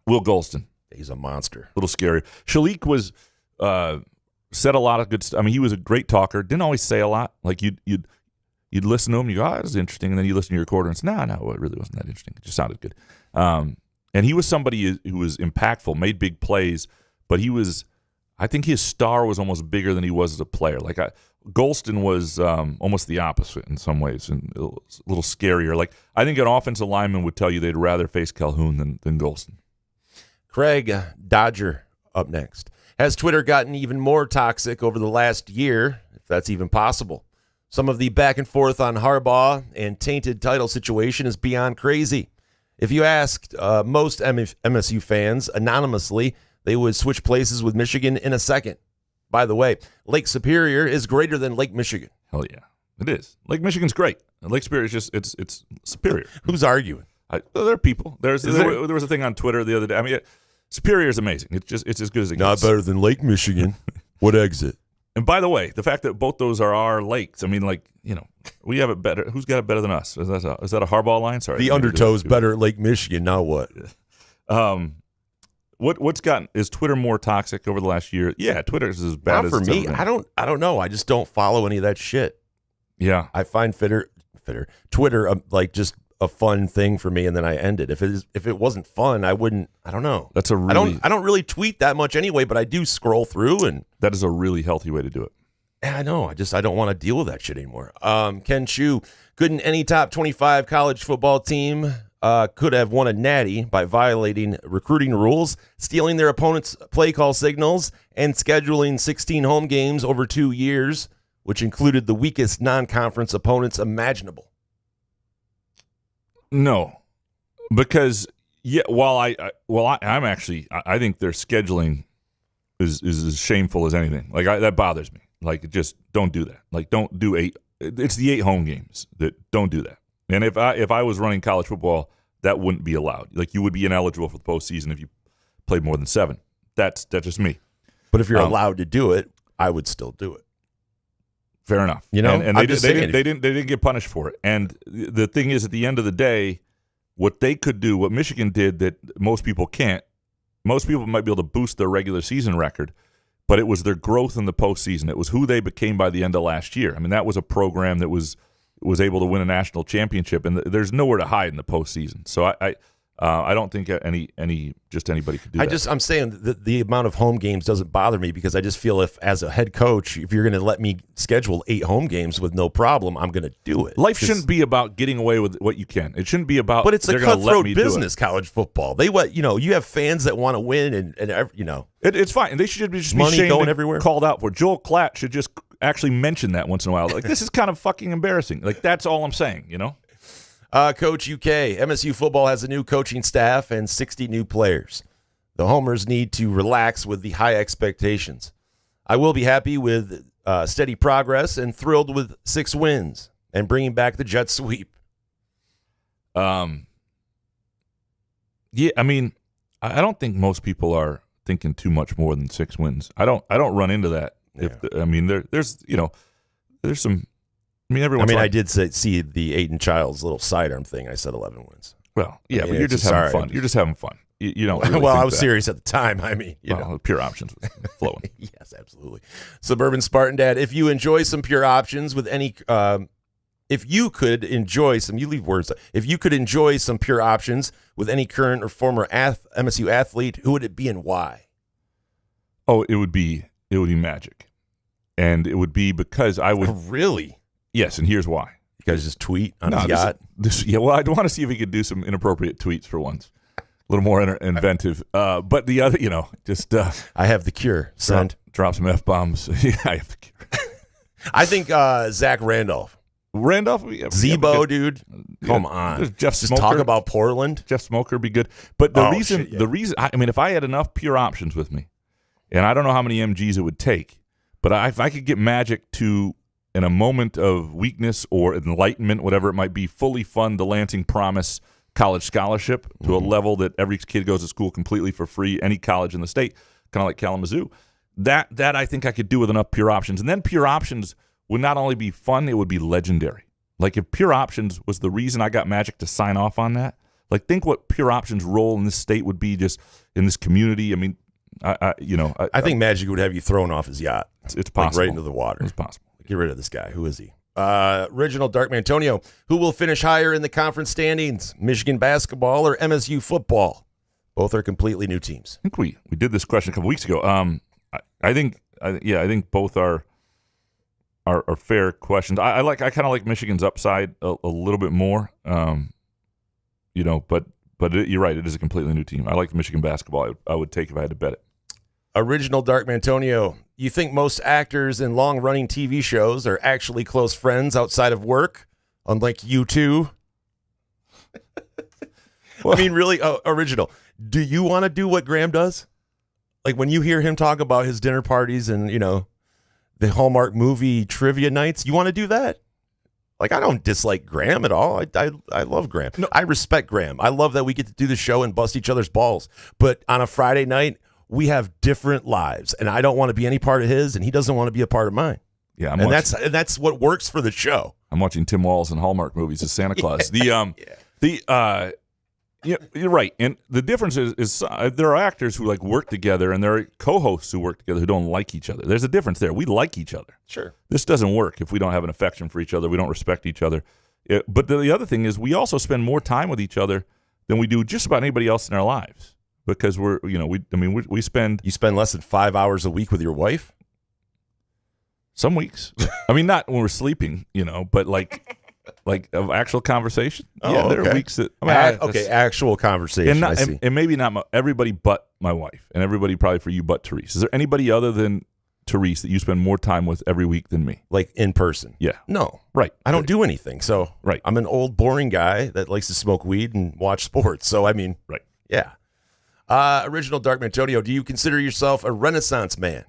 Speaker 3: Will Golston.
Speaker 5: He's a monster.
Speaker 3: A little scary. Shalik was said a lot of good stuff. I mean, he was a great talker. Didn't always say a lot. Like you'd listen to him, you go, "Oh, that was interesting," and then you listen to your recorder and say, "No, it really wasn't that interesting. It just sounded good." And he was somebody who was impactful, made big plays, but I think his star was almost bigger than he was as a player. Golston was almost the opposite in some ways, and a little scarier. I think an offensive lineman would tell you they'd rather face Calhoun than Golston.
Speaker 5: Craig, Dodger, up next. Has Twitter gotten even more toxic over the last year, if that's even possible? Some of the back and forth on Harbaugh and tainted title situation is beyond crazy. If you asked most MSU fans anonymously, they would switch places with Michigan in a second. By the way, Lake Superior is greater than Lake Michigan.
Speaker 3: Hell yeah, it is. Lake Michigan's great. Lake Superior is just it's superior.
Speaker 5: Who's arguing?
Speaker 3: There are people. There was a thing on Twitter the other day. I mean, Superior is amazing. It's as good as it
Speaker 5: Not
Speaker 3: gets.
Speaker 5: better than Lake Michigan. What exit?
Speaker 3: And by the way, the fact that both those are our lakes, I mean, we have it better. Who's got it better than us? Is that a Harbaugh line? Sorry,
Speaker 5: the undertow's better at Lake Michigan. Now what?
Speaker 3: Is Twitter more toxic over the last year? Yeah, Twitter is as bad
Speaker 5: Not
Speaker 3: as
Speaker 5: for
Speaker 3: it's
Speaker 5: me.
Speaker 3: ever been.
Speaker 5: I don't know. I just don't follow any of that shit.
Speaker 3: Yeah,
Speaker 5: I find Twitter just a fun thing for me, and then I end it. If it wasn't fun, I wouldn't. I don't know.
Speaker 3: That's a really.
Speaker 5: I don't really tweet that much anyway, but I do scroll through, and
Speaker 3: that is a really healthy way to do it.
Speaker 5: I know. I don't want to deal with that shit anymore. Ken Chu, couldn't any top 25 college football team could have won a natty by violating recruiting rules, stealing their opponent's play call signals, and scheduling 16 home games over 2 years, which included the weakest non-conference opponents imaginable?
Speaker 3: No, because while I think their scheduling is as shameful as anything. That bothers me. Just don't do that. Don't do 8. It's the 8 home games that don't do that. And if I was running college football, that wouldn't be allowed. You would be ineligible for the postseason if you played more than 7. That's just me.
Speaker 5: But if you're allowed to do it, I would still do it.
Speaker 3: Fair enough. And they didn't get punished for it. And the thing is, at the end of the day, what they could do, what Michigan did that most people can't. Most people might be able to boost their regular season record, but it was their growth in the postseason. It was who they became by the end of last year. I mean, that was a program that was was able to win a national championship, and there's nowhere to hide in the postseason. So I don't think anybody could do that.
Speaker 5: I'm saying that the amount of home games doesn't bother me because I just feel if as a head coach, if you're going to let me schedule 8 home games with no problem, I'm going to do it.
Speaker 3: Life shouldn't be about getting away with what you can. It shouldn't be about.
Speaker 5: But it's a
Speaker 3: they're gonna let
Speaker 5: cutthroat
Speaker 3: me do
Speaker 5: business,
Speaker 3: it.
Speaker 5: college football. You have fans that want to win, and
Speaker 3: It's fine. And they should just
Speaker 5: money
Speaker 3: be shamed
Speaker 5: going
Speaker 3: and
Speaker 5: everywhere.
Speaker 3: Called out for. Joel Klatt should just actually mention that once in a while. Like, this is kind of fucking embarrassing. Like, that's all I'm saying.
Speaker 5: Coach UK, MSU football has a new coaching staff and 60 new players. The Homers need to relax with the high expectations. I will be happy with steady progress and thrilled with 6 wins and bringing back the jet sweep.
Speaker 3: Yeah, I mean, I don't think most people are thinking too much more than 6 wins. I don't run into that.
Speaker 5: Yeah.
Speaker 3: There's some. Everyone's
Speaker 5: I did see the Aiden Childs little sidearm thing. I said 11 wins.
Speaker 3: Well, yeah, but you're just having fun. You're just having fun. You don't. Really
Speaker 5: well, I
Speaker 3: think
Speaker 5: was
Speaker 3: that.
Speaker 5: serious at the time.
Speaker 3: Pure options was flowing.
Speaker 5: Yes, absolutely. Suburban Spartan Dad, if you enjoy some pure options with any, if you could enjoy some, you leave words. If you could enjoy some pure options with any current or former MSU athlete, who would it be and why?
Speaker 3: Oh, it would be Magic, and it would be because I would
Speaker 5: really.
Speaker 3: Yes, and here's why.
Speaker 5: You guys just tweet on his yacht?
Speaker 3: Well, I'd want to see if he could do some inappropriate tweets for once. A little more inventive. But the other, just...
Speaker 5: I have the cure. Send.
Speaker 3: Drop some F-bombs. Yeah, I have the cure.
Speaker 5: I think Zach Randolph. Zebo, dude. Come on.
Speaker 3: Jeff
Speaker 5: just
Speaker 3: Smoker.
Speaker 5: Talk about Portland.
Speaker 3: Jeff Smoker would be good. But the reason, if I had enough pure options with me, and I don't know how many MGs it would take, but if I could get Magic to... in a moment of weakness or enlightenment, whatever it might be, fully fund the Lansing Promise College Scholarship to a level that every kid goes to school completely for free, any college in the state, kind of like Kalamazoo. That I think I could do with enough pure options. And then pure options would not only be fun, it would be legendary. Like if pure options was the reason I got Magic to sign off on that, like think what pure options' role in this state would be just in this community. I mean, I
Speaker 5: think Magic would have you thrown off his yacht.
Speaker 3: It's possible.
Speaker 5: Like right into the water.
Speaker 3: It's possible.
Speaker 5: Get rid of this guy. Who is he? Original Dark Mantonio. Who will finish higher in the conference standings? Michigan basketball or MSU football? Both are completely new teams.
Speaker 3: I think we did this question a couple weeks ago. I think both are fair questions. I kind of like Michigan's upside a little bit more. But you're right. It is a completely new team. I like Michigan basketball. I would take if I had to bet it.
Speaker 5: Original Dark Mantonio. You think most actors in long-running TV shows are actually close friends outside of work, unlike you two? I mean, really, Original. Do you want to do what Graham does? Like when you hear him talk about his dinner parties and, the Hallmark movie trivia nights, you want to do that? Like, I don't dislike Graham at all. I love Graham. No. I respect Graham. I love that we get to do the show and bust each other's balls. But on a Friday night, we have different lives, and I don't want to be any part of his, and he doesn't want to be a part of mine.
Speaker 3: Yeah,
Speaker 5: that's what works for the show.
Speaker 3: I'm watching Tim Walz and Hallmark movies as Santa Claus. You're right, and the difference is there are actors who like work together, and there are co-hosts who work together who don't like each other. There's a difference there. We like each other.
Speaker 5: Sure,
Speaker 3: this doesn't work if we don't have an affection for each other. We don't respect each other. But the other thing is, we also spend more time with each other than we do just about anybody else in our lives. Because we spend...
Speaker 5: You spend less than 5 hours a week with your wife?
Speaker 3: Some weeks. I mean, not when we're sleeping, but like of actual conversation.
Speaker 5: Oh,
Speaker 3: there are weeks that...
Speaker 5: actual conversation.
Speaker 3: And maybe not everybody but my wife, and everybody probably for you but Therese. Is there anybody other than Therese that you spend more time with every week than me?
Speaker 5: Like in person?
Speaker 3: Yeah.
Speaker 5: No.
Speaker 3: Right.
Speaker 5: I don't do anything. So
Speaker 3: right.
Speaker 5: I'm an old, boring guy that likes to smoke weed and watch sports. So, I mean...
Speaker 3: Right.
Speaker 5: Yeah. Original Dark Mantonio, do you consider yourself a Renaissance man?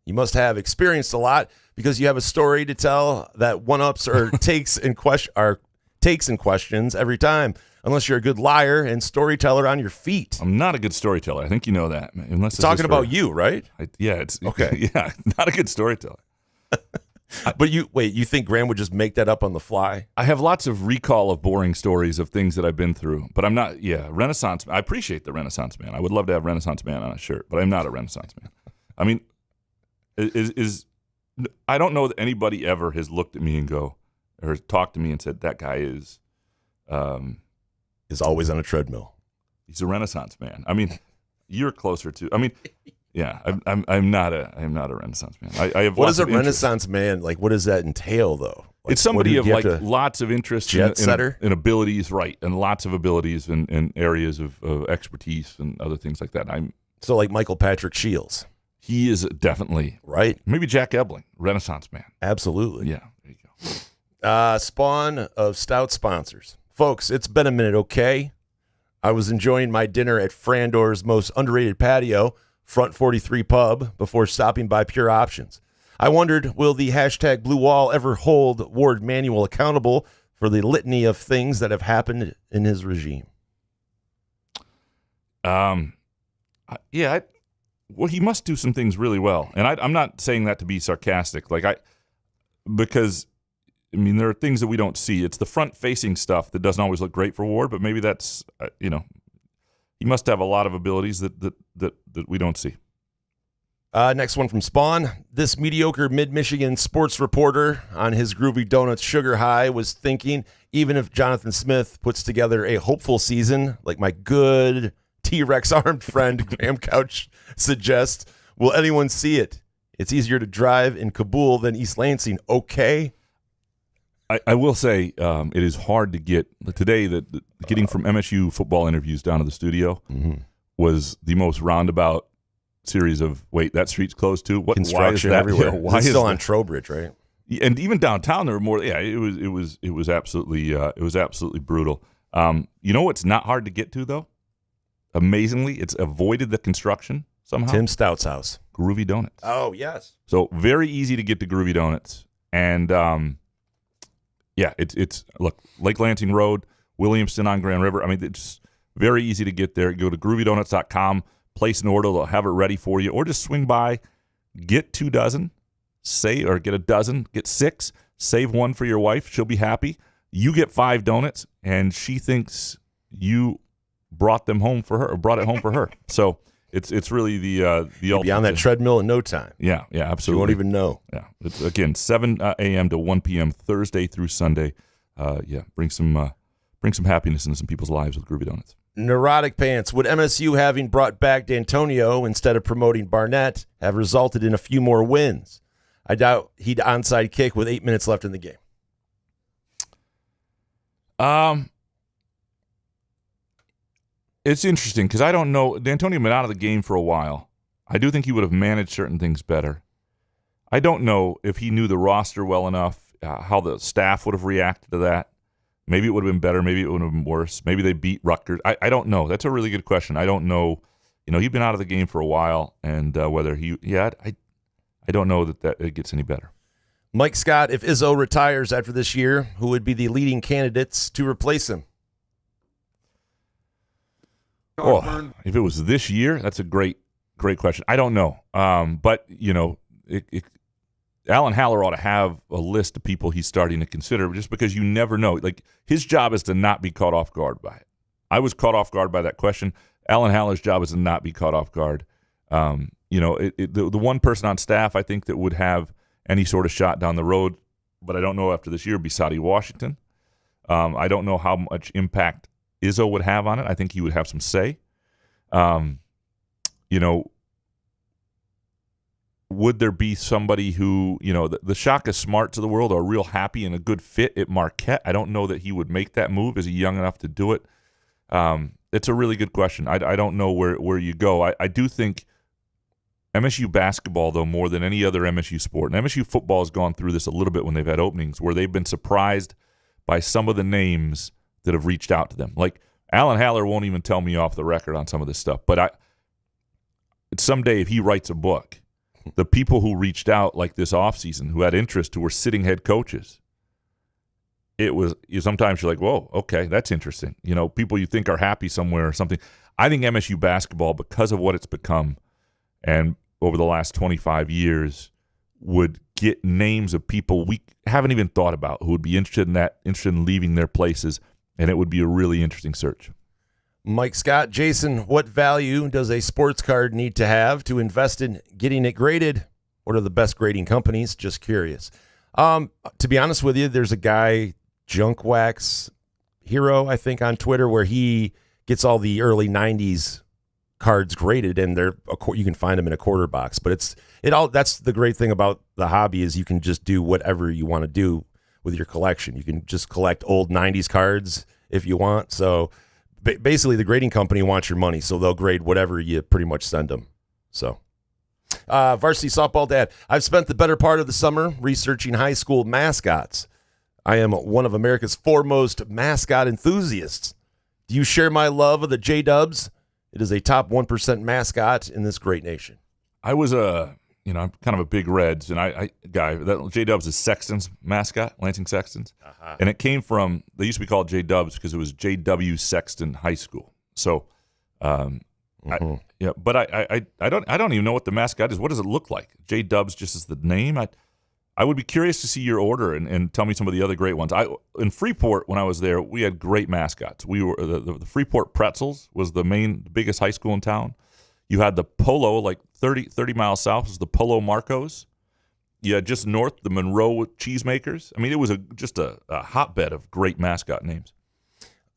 Speaker 5: You must have experienced a lot because you have a story to tell that one-ups or takes and questions every time, unless you're a good liar and storyteller on your feet.
Speaker 3: I'm not a good storyteller. I think you know that. Unless it's
Speaker 5: talking about you, right?
Speaker 3: It's
Speaker 5: okay.
Speaker 3: Yeah, not a good storyteller.
Speaker 5: But you think Graham would just make that up on the fly?
Speaker 3: I have lots of recall of boring stories of things that I've been through, but I'm not, Renaissance. I appreciate the Renaissance man. I would love to have Renaissance man on a shirt, but I'm not a Renaissance man. I mean, I don't know that anybody ever has looked at me and go, or talked to me and said that guy is
Speaker 5: always on a treadmill.
Speaker 3: He's a Renaissance man. I mean, you're closer to. I mean, yeah, I'm not a Renaissance man. I have.
Speaker 5: What is a Renaissance man like? What does that entail, though? Like,
Speaker 3: it's somebody of like lots of interest in abilities, right, and lots of abilities in areas of expertise and other things like that.
Speaker 5: So like Michael Patrick Shields.
Speaker 3: He is definitely
Speaker 5: right.
Speaker 3: Maybe Jack Ebling, Renaissance man.
Speaker 5: Absolutely.
Speaker 3: Yeah. There you go.
Speaker 5: Spawn of stout sponsors, folks. It's been a minute. Okay, I was enjoying my dinner at Frandor's most underrated patio, Front 43 Pub, before stopping by Pure Options. I wondered, will the hashtag Blue Wall ever hold Ward Manuel accountable for the litany of things that have happened in his regime?
Speaker 3: Yeah. Well, he must do some things really well, and I'm not saying that to be sarcastic. Because there are things that we don't see. It's the front-facing stuff that doesn't always look great for Ward, but maybe that's he must have a lot of abilities that we don't see.
Speaker 5: Next one from Spawn. This mediocre mid-Michigan sports reporter on his Groovy Donuts sugar high was thinking, even if Jonathan Smith puts together a hopeful season, like my good T-Rex armed friend Graham Couch suggests, will anyone see it? It's easier to drive in Kabul than East Lansing. Okay.
Speaker 3: I will say it is hard to get today. Getting from MSU football interviews down to the studio was the most roundabout series of wait, that street's closed too. What
Speaker 5: construction
Speaker 3: why is that?
Speaker 5: everywhere?
Speaker 3: Yeah, why
Speaker 5: it's
Speaker 3: is
Speaker 5: still
Speaker 3: that?
Speaker 5: on Trowbridge, right?
Speaker 3: And even downtown, there were more. Yeah, it was absolutely brutal. You know what's not hard to get to though? Amazingly, it's avoided the construction somehow.
Speaker 5: Tim Stout's house,
Speaker 3: Groovy Donuts.
Speaker 5: Oh yes.
Speaker 3: So very easy to get to Groovy Donuts, and yeah, it's look, Lake Lansing Road, Williamston on Grand River. I mean, it's very easy to get there. Go to groovydonuts.com, place an order, they'll have it ready for you, or just swing by, get 2 dozen, or get a dozen, get 6, save 1 for your wife. She'll be happy. You get 5 donuts, and she thinks you brought it home for her. So it's really the ultimate.
Speaker 5: Be on that treadmill in no time.
Speaker 3: Yeah, absolutely.
Speaker 5: You won't even know.
Speaker 3: Yeah, it's, again, 7 a.m. to 1 p.m. Thursday through Sunday. Bring some happiness into some people's lives with Groovy Donuts.
Speaker 5: Neurotic Pants. Would MSU having brought back D'Antonio instead of promoting Barnett have resulted in a few more wins? I doubt he'd onside kick with 8 minutes left in the game.
Speaker 3: It's interesting because I don't know. D'Antonio been out of the game for a while. I do think he would have managed certain things better. I don't know if he knew the roster well enough, how the staff would have reacted to that. Maybe it would have been better. Maybe it would have been worse. Maybe they beat Rutgers. I don't know. That's a really good question. I don't know. He's been out of the game for a while, and whether I don't know that it gets any better.
Speaker 5: Mike Scott, if Izzo retires after this year, who would be the leading candidates to replace him?
Speaker 3: Oh, if it was this year, that's a great question. I don't know. But, Alan Haller ought to have a list of people he's starting to consider just because you never know. Like, his job is to not be caught off guard by it. I was caught off guard by that question. Alan Haller's job is to not be caught off guard. The one person on staff I think that would have any sort of shot down the road, but I don't know after this year, would be Sadie Washington. I don't know how much impact Izzo would have on it. I think he would have some say. Would there be somebody who, the Shaka Smarts of the world are real happy and a good fit at Marquette? I don't know that he would make that move. Is he young enough to do it? It's a really good question. I don't know where you go. I do think MSU basketball, though, more than any other MSU sport, and MSU football has gone through this a little bit when they've had openings, where they've been surprised by some of the names that have reached out to them. Like, Alan Haller won't even tell me off the record on some of this stuff, but someday if he writes a book, the people who reached out like this offseason, who had interest, who were sitting head coaches, sometimes you're like, whoa, okay, that's interesting. People you think are happy somewhere or something. I think MSU basketball, because of what it's become, and over the last 25 years, would get names of people we haven't even thought about who would be interested in leaving their places, and it would be a really interesting search.
Speaker 5: Mike Scott, Jason, what value does a sports card need to have to invest in getting it graded? What are the best grading companies? Just curious. To be honest with you, there's a guy, Junk Wax Hero, I think, on Twitter, where he gets all the early 90s cards graded, and you can find them in a quarter box. But that's the great thing about the hobby is you can just do whatever you want to do with your collection. You can just collect old 90s cards if you want. So basically the grading company wants your money, so they'll grade whatever you pretty much send them. So Varsity Softball Dad, I've spent the better part of the summer researching high school mascots. I am one of America's foremost mascot enthusiasts. Do you share my love of the J-Dubs? It is a top 1% mascot in this great nation.
Speaker 3: I was I'm kind of a big Reds and guy. That J-Dubs is Sexton's mascot, Lansing Sextons, and it came from. They used to be called J-Dubs because it was J.W. Sexton High School. So, but I don't even know what the mascot is. What does it look like? J-Dubs just as the name. I would be curious to see your order and tell me some of the other great ones. In Freeport when I was there, we had great mascots. We were the Freeport Pretzels was the biggest high school in town. You had the Polo, like 30 miles south, was the Polo Marcos. You had just north the Monroe Cheesemakers. I mean, it was just a hotbed of great mascot names.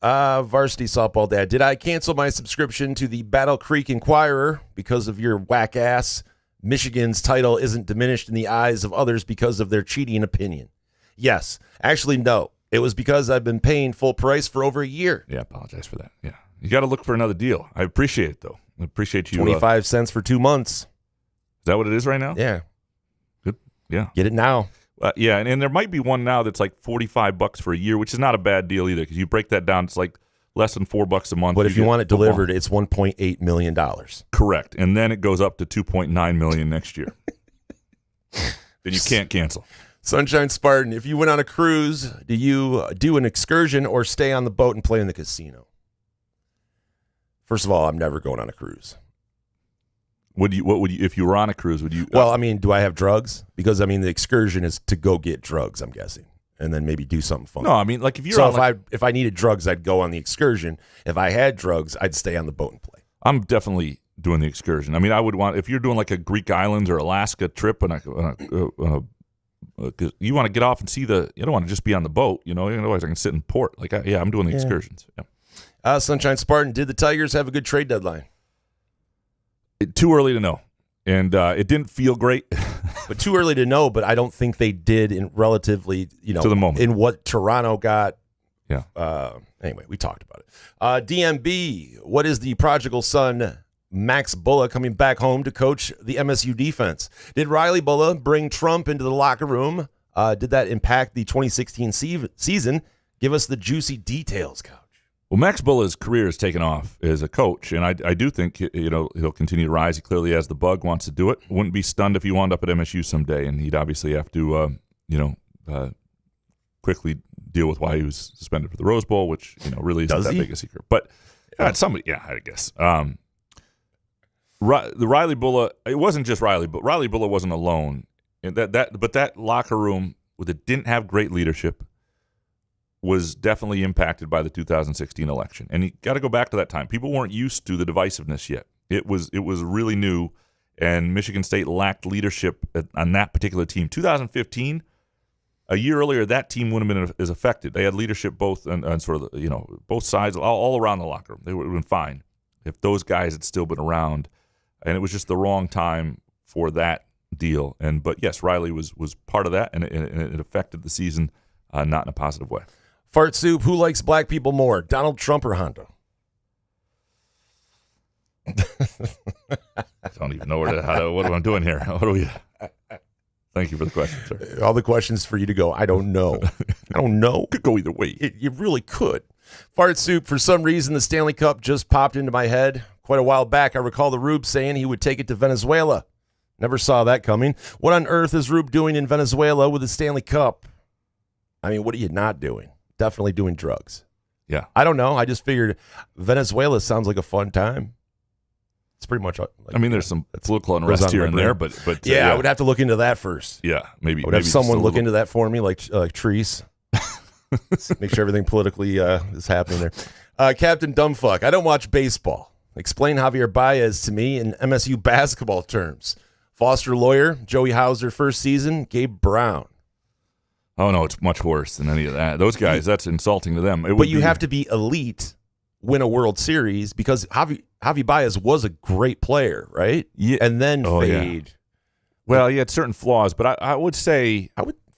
Speaker 5: Varsity Softball Dad, did I cancel my subscription to the Battle Creek Inquirer because of your whack ass? Michigan's title isn't diminished in the eyes of others because of their cheating opinion. Yes. Actually, no. It was because I've been paying full price for over a year.
Speaker 3: Yeah, I apologize for that. Yeah. You got to look for another deal. I appreciate it, though. I appreciate you.
Speaker 5: 25 cents for 2 months.
Speaker 3: Is that what it is right now?
Speaker 5: Yeah.
Speaker 3: Good. Yeah.
Speaker 5: Get it now.
Speaker 3: Yeah, and there might be one now that's like $45 for a year, which is not a bad deal either because you break that down, it's like less than $4 a month.
Speaker 5: But if you want it delivered, it's $1.8 million.
Speaker 3: Correct. And then it goes up to $2.9 million next year. Then you can't cancel.
Speaker 5: Sunshine Spartan, if you went on a cruise, do you do an excursion or stay on the boat and play in the casino? First of all, I'm never going on a cruise.
Speaker 3: What would you if you were on a cruise, would you
Speaker 5: Well, I mean, do I have drugs? Because I mean the excursion is to go get drugs, I'm guessing. And then maybe do something fun.
Speaker 3: No, I mean like if you're
Speaker 5: if I needed drugs, I'd go on the excursion. If I had drugs, I'd stay on the boat and play.
Speaker 3: I'm definitely doing the excursion. I mean, I would want if you're doing like a Greek islands or Alaska trip, and you want to get off and see you don't want to just be on the boat, otherwise I can sit in port. Like, I'm doing the excursions. Yeah.
Speaker 5: Sunshine Spartan, did the Tigers have a good trade deadline?
Speaker 3: Too early to know, and it didn't feel great.
Speaker 5: But too early to know, but I don't think they did in relatively,
Speaker 3: to the moment.
Speaker 5: In what Toronto got.
Speaker 3: Yeah.
Speaker 5: Anyway, we talked about it. DMB, what is the prodigal son, Max Bulla, coming back home to coach the MSU defense? Did Riley Bulla bring Trump into the locker room? Did that impact the 2016 season? Give us the juicy details, Coach.
Speaker 3: Well, Max Bulla's career has taken off as a coach, and I do think he'll continue to rise. He clearly has the bug, wants to do it. Wouldn't be stunned if he wound up at MSU someday, and he'd obviously have to quickly deal with why he was suspended for the Rose Bowl, which really isn't that big a secret. But I guess. The Riley Bulla, it wasn't just Riley, but Riley Bulla wasn't alone. And but that locker room that didn't have great leadership was definitely impacted by the 2016 election. And you got to go back to that time. People weren't used to the divisiveness yet. It was really new, and Michigan State lacked leadership on that particular team. 2015, a year earlier, that team wouldn't have been as affected. They had leadership both on sort of both sides, all around the locker room. They would have been fine if those guys had still been around. And it was just the wrong time for that deal. But yes, Riley was part of that, and it affected the season not in a positive way.
Speaker 5: Fart Soup, who likes black people more, Donald Trump or Hondo?
Speaker 3: I don't even know what am I doing here? Thank you for the question, sir.
Speaker 5: All the questions for you to go, I don't know. I don't know.
Speaker 3: Could go either way.
Speaker 5: You really could. Fart Soup, for some reason, the Stanley Cup just popped into my head. Quite a while back, I recall the Rube saying he would take it to Venezuela. Never saw that coming. What on earth is Rube doing in Venezuela with the Stanley Cup? I mean, what are you not doing? Definitely doing drugs.
Speaker 3: Yeah.
Speaker 5: I don't know. I just figured Venezuela sounds like a fun time. It's pretty much.
Speaker 3: There's some political unrest here and there, but
Speaker 5: yeah, I would have to look into that first.
Speaker 3: Yeah, maybe.
Speaker 5: I would have someone look into that for me, like Treese. Make sure everything politically is happening there. Captain Dumbfuck, I don't watch baseball. Explain Javier Baez to me in MSU basketball terms. Foster lawyer, Joey Hauser first season, Gabe Brown.
Speaker 3: Oh, no, it's much worse than any of that. Those guys, that's insulting to them.
Speaker 5: But you have to be elite, win a World Series, because Javi Baez was a great player, right?
Speaker 3: Yeah.
Speaker 5: And then fade.
Speaker 3: Yeah. Well, he had certain flaws, but I would say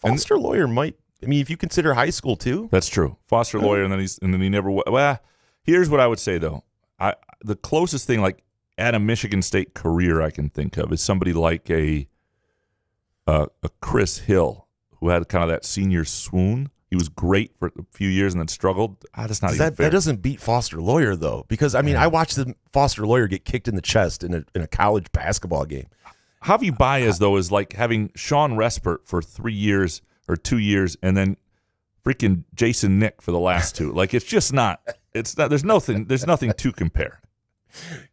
Speaker 5: Foster Lawyer might. I mean, if you consider high school too.
Speaker 3: That's true. Foster Lawyer, and then he never. Well, here's what I would say though. The closest thing like at a Michigan State career I can think of is somebody like a Chris Hill, who had kind of that senior swoon. He was great for a few years and then struggled. That's not even fair.
Speaker 5: That doesn't beat Foster Lawyer though, because I mean, I watched the Foster Lawyer get kicked in the chest in a college basketball game.
Speaker 3: Javi Baez though is like having Sean Respert for 3 years or 2 years, and then freaking Jason Nick for the last 2. Like it's just not. It's not. There's nothing to compare.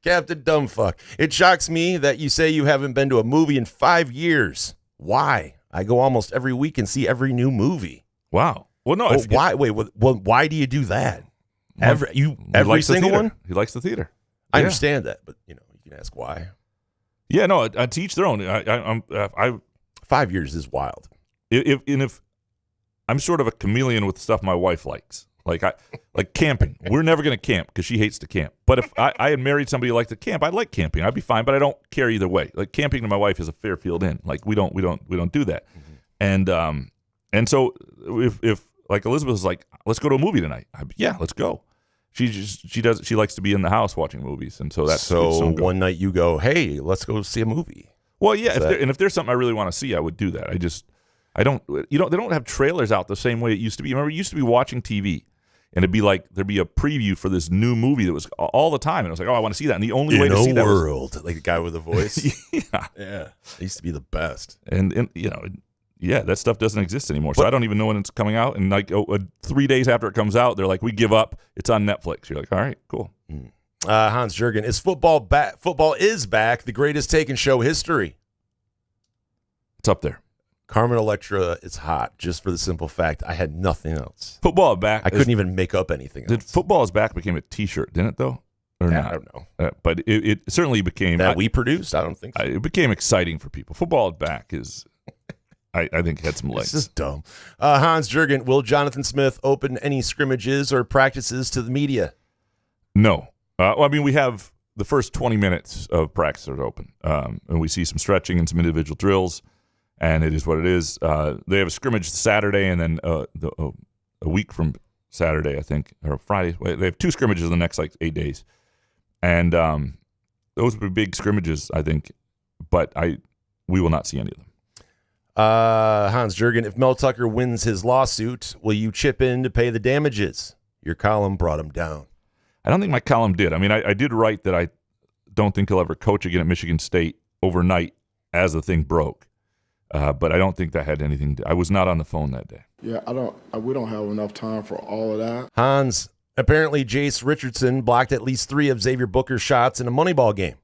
Speaker 5: Captain Dumbfuck. It shocks me that you say you haven't been to a movie in 5 years. Why? I go almost every week and see every new movie.
Speaker 3: Wow. Well, no.
Speaker 5: Why? Why do you do that? Every single one.
Speaker 3: He likes the theater.
Speaker 5: I understand that, but you can ask why.
Speaker 3: Yeah, no. To each their own. I
Speaker 5: 5 years is wild.
Speaker 3: If I'm sort of a chameleon with stuff my wife likes, like camping. We're never going to camp because she hates to camp. But if I had married somebody who liked to camp, I'd like camping. I'd be fine, but I don't care either way. Like camping to my wife is a Fairfield Inn. Like we don't do that. Mm-hmm. And so if like Elizabeth is like, let's go to a movie tonight. Yeah, let's go. She likes to be in the house watching movies, and so that's
Speaker 5: one night you go, hey, let's go see a movie.
Speaker 3: Well, yeah, if there's something I really want to see, I would do that. They don't have trailers out the same way it used to be. Remember, you used to be watching TV, and it'd be like there'd be a preview for this new movie that was all the time, and I was like, oh, I want to see that. And the only way to see that
Speaker 5: was like the guy with the voice. yeah, it used to be the best.
Speaker 3: And that stuff doesn't exist anymore. So I don't even know when it's coming out. And like 3 days after it comes out, they're like, we give up. It's on Netflix. You're like, all right, cool.
Speaker 5: Hans Jurgen, is football back? Football is back. The greatest take in show history.
Speaker 3: It's up there.
Speaker 5: Carmen Electra is hot, just for the simple fact I had nothing else.
Speaker 3: Football back.
Speaker 5: I couldn't even make up anything else.
Speaker 3: Did football is back became a T-shirt, didn't it though? Or not?
Speaker 5: I don't know.
Speaker 3: But it certainly became
Speaker 5: that we produced. I don't think so.
Speaker 3: It became exciting for people. Football is back is. I think had some legs.
Speaker 5: This is dumb. Hans Jurgen, will Jonathan Smith open any scrimmages or practices to the media?
Speaker 3: No. Well, I mean, we have the first 20 minutes of practice are open, and we see some stretching and some individual drills, and it is what it is. They have a scrimmage Saturday, and then a week from Saturday, I think, or Friday. They have 2 scrimmages in the next 8 days, and those would be big scrimmages, I think. But we will not see any of them.
Speaker 5: Hans Jurgen, if Mel Tucker wins his lawsuit, will you chip in to pay the damages? Your column brought him down.
Speaker 3: I don't think my column did. I mean, I did write that I don't think he'll ever coach again at Michigan State overnight as the thing broke. But I don't think that had anything to, I was not on the phone that day.
Speaker 9: Yeah, we don't have enough time for all of that.
Speaker 5: Hans, apparently Jace Richardson blocked at least 3 of Xavier Booker's shots in a Moneyball game.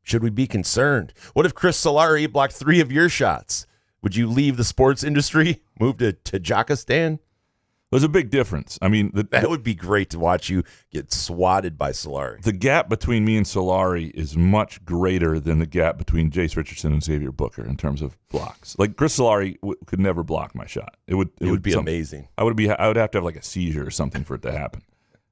Speaker 5: Should we be concerned? What if Chris Solari blocked 3 of your shots? Would you leave the sports industry, move to Tajikistan?
Speaker 3: There's a big difference. I mean,
Speaker 5: that would be great to watch you get swatted by Solari.
Speaker 3: The gap between me and Solari is much greater than the gap between Jace Richardson and Xavier Booker in terms of blocks. Like Chris Solari could never block my shot. It would be
Speaker 5: amazing.
Speaker 3: I would have to have like a seizure or something for it to happen.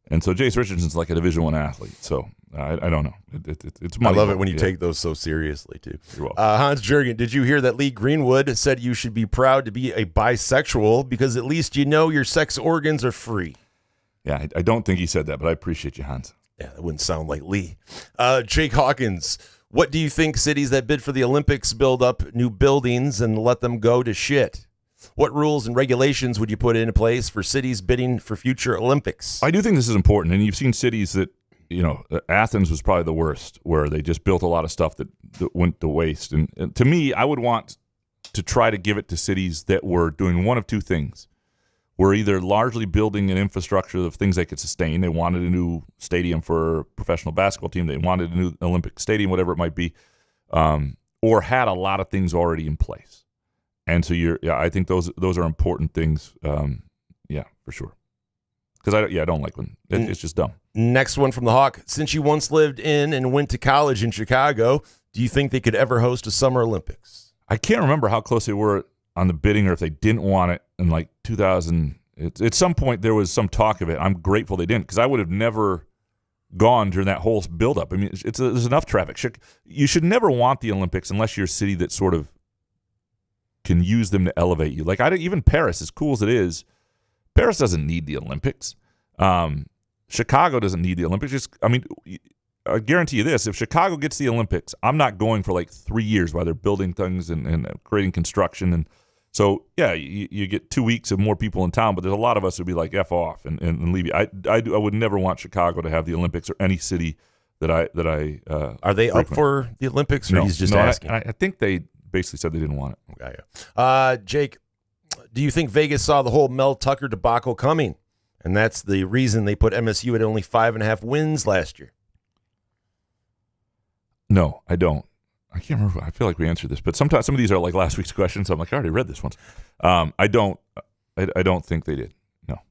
Speaker 3: And so Jace Richardson's like a Division I athlete. So I don't know. It's
Speaker 5: I love it when you take those so seriously, too.
Speaker 3: You're welcome.
Speaker 5: Hans Jurgen, did you hear that Lee Greenwood said you should be proud to be a bisexual because at least you know your sex organs are free?
Speaker 3: Yeah, I don't think he said that, but I appreciate you, Hans.
Speaker 5: Yeah, that wouldn't sound like Lee. Jake Hawkins, what do you think cities that bid for the Olympics build up new buildings and let them go to shit? What rules and regulations would you put into place for cities bidding for future Olympics?
Speaker 3: I do think this is important, and you've seen cities that, Athens was probably the worst, where they just built a lot of stuff that went to waste. And to me, I would want to try to give it to cities that were doing one of 2 things. We're either largely building an infrastructure of things they could sustain. They wanted a new stadium for a professional basketball team. They wanted a new Olympic stadium, whatever it might be, or had a lot of things already in place. And so I think those are important things. For sure. Because I don't like when it's just dumb.
Speaker 5: Next one from the Hawk. Since you once lived in and went to college in Chicago, do you think they could ever host a Summer Olympics?
Speaker 3: I can't remember how close they were on the bidding or if they didn't want it in like 2000. At some point, there was some talk of it. I'm grateful they didn't because I would have never gone during that whole buildup. I mean, there's enough traffic. You should never want the Olympics unless you're a city that sort of can use them to elevate you. Like even Paris, as cool as it is, Paris doesn't need the Olympics. Chicago doesn't need the Olympics. I guarantee you this: if Chicago gets the Olympics, I'm not going for like 3 years while they're building things and creating construction. And so, yeah, you get 2 weeks of more people in town, but there's a lot of us who'd be like, F off and leave you. I would never want Chicago to have the Olympics or any city that I
Speaker 5: Are they up for the Olympics, or he's just asking?
Speaker 3: I think they basically said they didn't want it.
Speaker 5: Okay. Jake, do you think Vegas saw the whole Mel Tucker debacle coming? And that's the reason they put MSU at only 5.5 wins last year.
Speaker 3: No, I don't. I can't remember. I feel like we answered this, but sometimes some of these are like last week's questions. So I'm like, I already read this once. I don't think they did. No.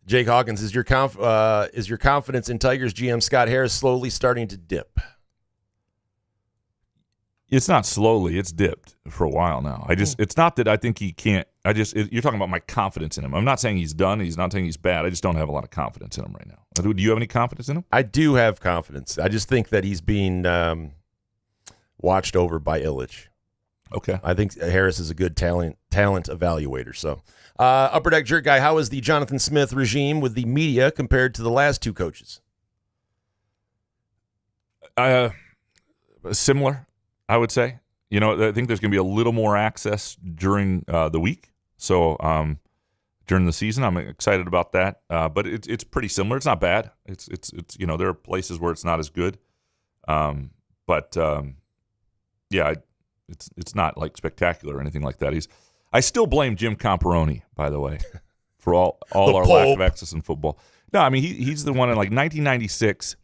Speaker 5: Jake Hawkins, is your confidence in Tigers GM Scott Harris slowly starting to dip?
Speaker 3: It's not slowly. It's dipped for a while now. It's not that I think he can't. You're talking about my confidence in him. I'm not saying he's done. He's not saying he's bad. I just don't have a lot of confidence in him right now. Do you have any confidence in him?
Speaker 5: I do have confidence. I just think that he's being watched over by Illich.
Speaker 3: Okay.
Speaker 5: I think Harris is a good talent evaluator. So, Upper Deck Jerk Guy, how is the Jonathan Smith regime with the media compared to the last two coaches?
Speaker 3: Similar, I would say. I think there's going to be a little more access during the week. So during the season, I'm excited about that. But it's pretty similar. It's not bad. It's there are places where it's not as good. Yeah, it's not like spectacular or anything like that. I still blame Jim Comparoni, by the way, for all our lack of access in football. No, I mean he's the one in like 1996.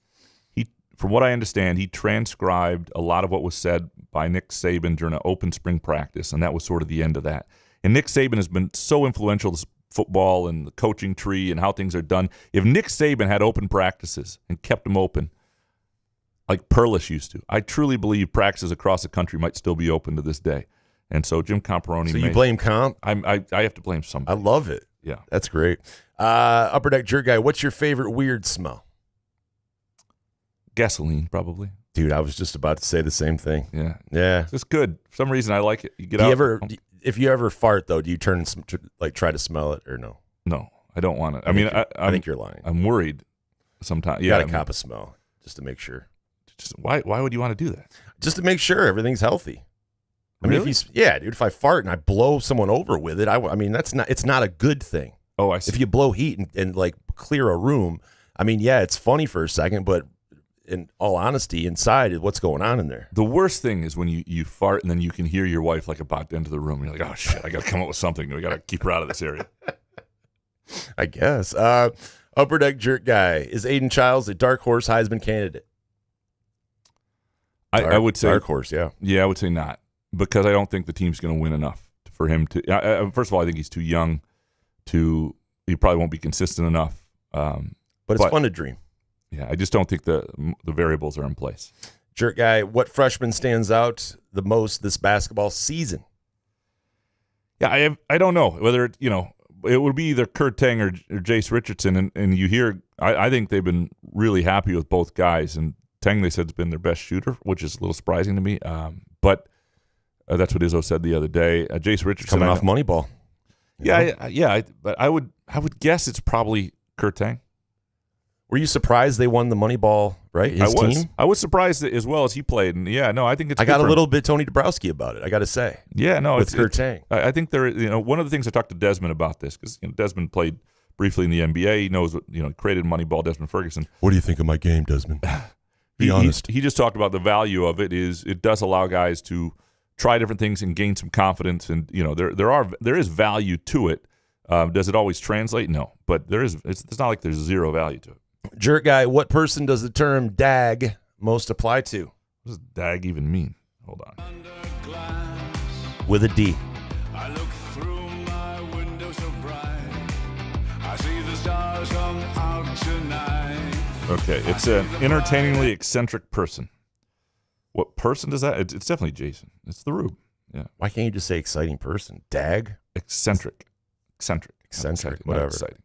Speaker 3: From what I understand, he transcribed a lot of what was said by Nick Saban during an open spring practice, and that was sort of the end of that. And Nick Saban has been so influential to football and the coaching tree and how things are done. If Nick Saban had open practices and kept them open like Perlis used to, I truly believe practices across the country might still be open to this day. And so Jim Comparoni.
Speaker 5: So you blame Comp?
Speaker 3: I have to blame somebody.
Speaker 5: I love it.
Speaker 3: Yeah.
Speaker 5: That's great. Upper Deck Jerk Guy, what's your favorite weird smell?
Speaker 3: Gasoline, probably.
Speaker 5: Dude, I was just about to say the same thing.
Speaker 3: Yeah. It's good. For some reason, I like it. You get out.
Speaker 5: If you ever fart, though, do you turn and try to smell it or no?
Speaker 3: No, I don't want it.
Speaker 5: I think you're lying.
Speaker 3: I'm worried sometimes.
Speaker 5: You got to cop a smell just to make sure.
Speaker 3: Why would you want to do that?
Speaker 5: Just to make sure everything's healthy.
Speaker 3: Really?
Speaker 5: Dude, if I fart and I blow someone over with it, it's not a good thing.
Speaker 3: Oh, I see.
Speaker 5: If you blow heat and like clear a room, it's funny for a second, but in all honesty, inside is what's going on in there.
Speaker 3: The worst thing is when you fart and then you can hear your wife like about to enter the room. You're like, oh shit, I got to come up with something. We got to keep her out of this area.
Speaker 5: I guess. Upper Deck Jerk Guy, is Aiden Childs a dark horse Heisman candidate?
Speaker 3: I would say
Speaker 5: dark horse. Yeah.
Speaker 3: Yeah, I would say not, because I don't think the team's going to win enough for him to. First of all, I think he's too young to. He probably won't be consistent enough.
Speaker 5: But it's fun to dream.
Speaker 3: Yeah, I just don't think the variables are in place.
Speaker 5: Jerk Guy, what freshman stands out the most this basketball season?
Speaker 3: Yeah, I don't know whether it would be either Kurt Tang or Jace Richardson, and you hear I think they've been really happy with both guys, and Tang they said has been their best shooter, which is a little surprising to me. But that's what Izzo said the other day. Jace Richardson
Speaker 5: coming off Moneyball.
Speaker 3: Yeah, but I would guess it's probably Kurt Tang.
Speaker 5: Were you surprised they won the Moneyball, right? His team?
Speaker 3: I was surprised that as well as he played. And I think it's.
Speaker 5: I got a little bit Tony Dabrowski about it, I got to say.
Speaker 3: Yeah, no,
Speaker 5: with Kurt Tang.
Speaker 3: I think one of the things I talked to Desmond about this, because Desmond played briefly in the NBA. He knows what created Moneyball. Desmond Ferguson.
Speaker 5: What do you think of my game, Desmond? Be honest.
Speaker 3: He just talked about the value of it. It does allow guys to try different things and gain some confidence, and there is value to it. Does it always translate? No, but there is. It's not like there's zero value to it.
Speaker 5: Jerk Guy, what person does the term dag most apply to?
Speaker 3: What does dag even mean? Hold on.
Speaker 5: With a D.
Speaker 7: I look through my window so bright. I see the stars come out tonight.
Speaker 3: Okay, it's an entertainingly eccentric person. What person does that? It's definitely Jason. It's the Rube. Yeah.
Speaker 5: Why can't you just say exciting person? Dag?
Speaker 3: Eccentric,
Speaker 5: whatever.
Speaker 3: Exciting.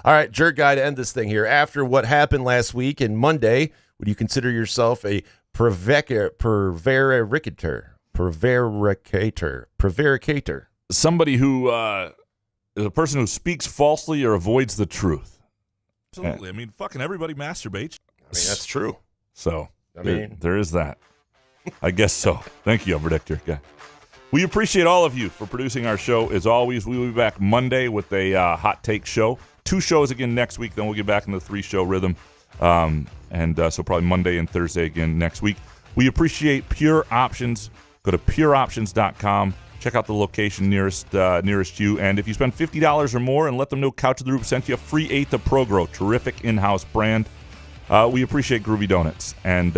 Speaker 5: All right, jerk guy to end this thing here. After what happened last week and Monday, would you consider yourself a prevaricator?
Speaker 3: Somebody who is a person who speaks falsely or avoids the truth.
Speaker 4: Absolutely. I mean, fucking everybody masturbates.
Speaker 5: I mean, that's true.
Speaker 3: So,
Speaker 5: I mean,
Speaker 3: there is that. I guess so. Thank you, Predictor guy. We appreciate all of you for producing our show. As always, we will be back Monday with a hot take show. 2 shows again next week. Then we'll get back in the 3-show rhythm. So probably Monday and Thursday again next week. We appreciate Pure Options. Go to pureoptions.com. Check out the location nearest you. And if you spend $50 or more and let them know Couch of the Roof sent you a free 8th of ProGrow, terrific in-house brand. We appreciate Groovy Donuts. And,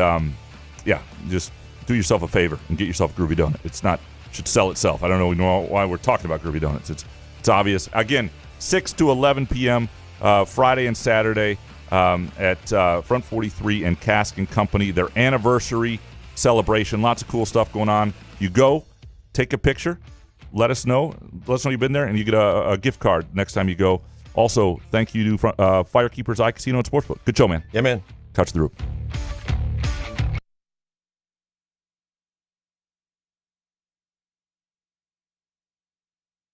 Speaker 3: just do yourself a favor and get yourself a Groovy Donut. It should sell itself. I don't know why we're talking about Groovy Donuts. It's obvious. Again, 6 to 11 p.m. Friday and Saturday at Front 43 and Cask & Company. Their anniversary celebration. Lots of cool stuff going on. You go. Take a picture. Let us know you've been there, and you get a gift card next time you go. Also, thank you to Firekeepers iCasino and Sportsbook. Good show, man.
Speaker 5: Yeah, man.
Speaker 3: Couch of the Roof.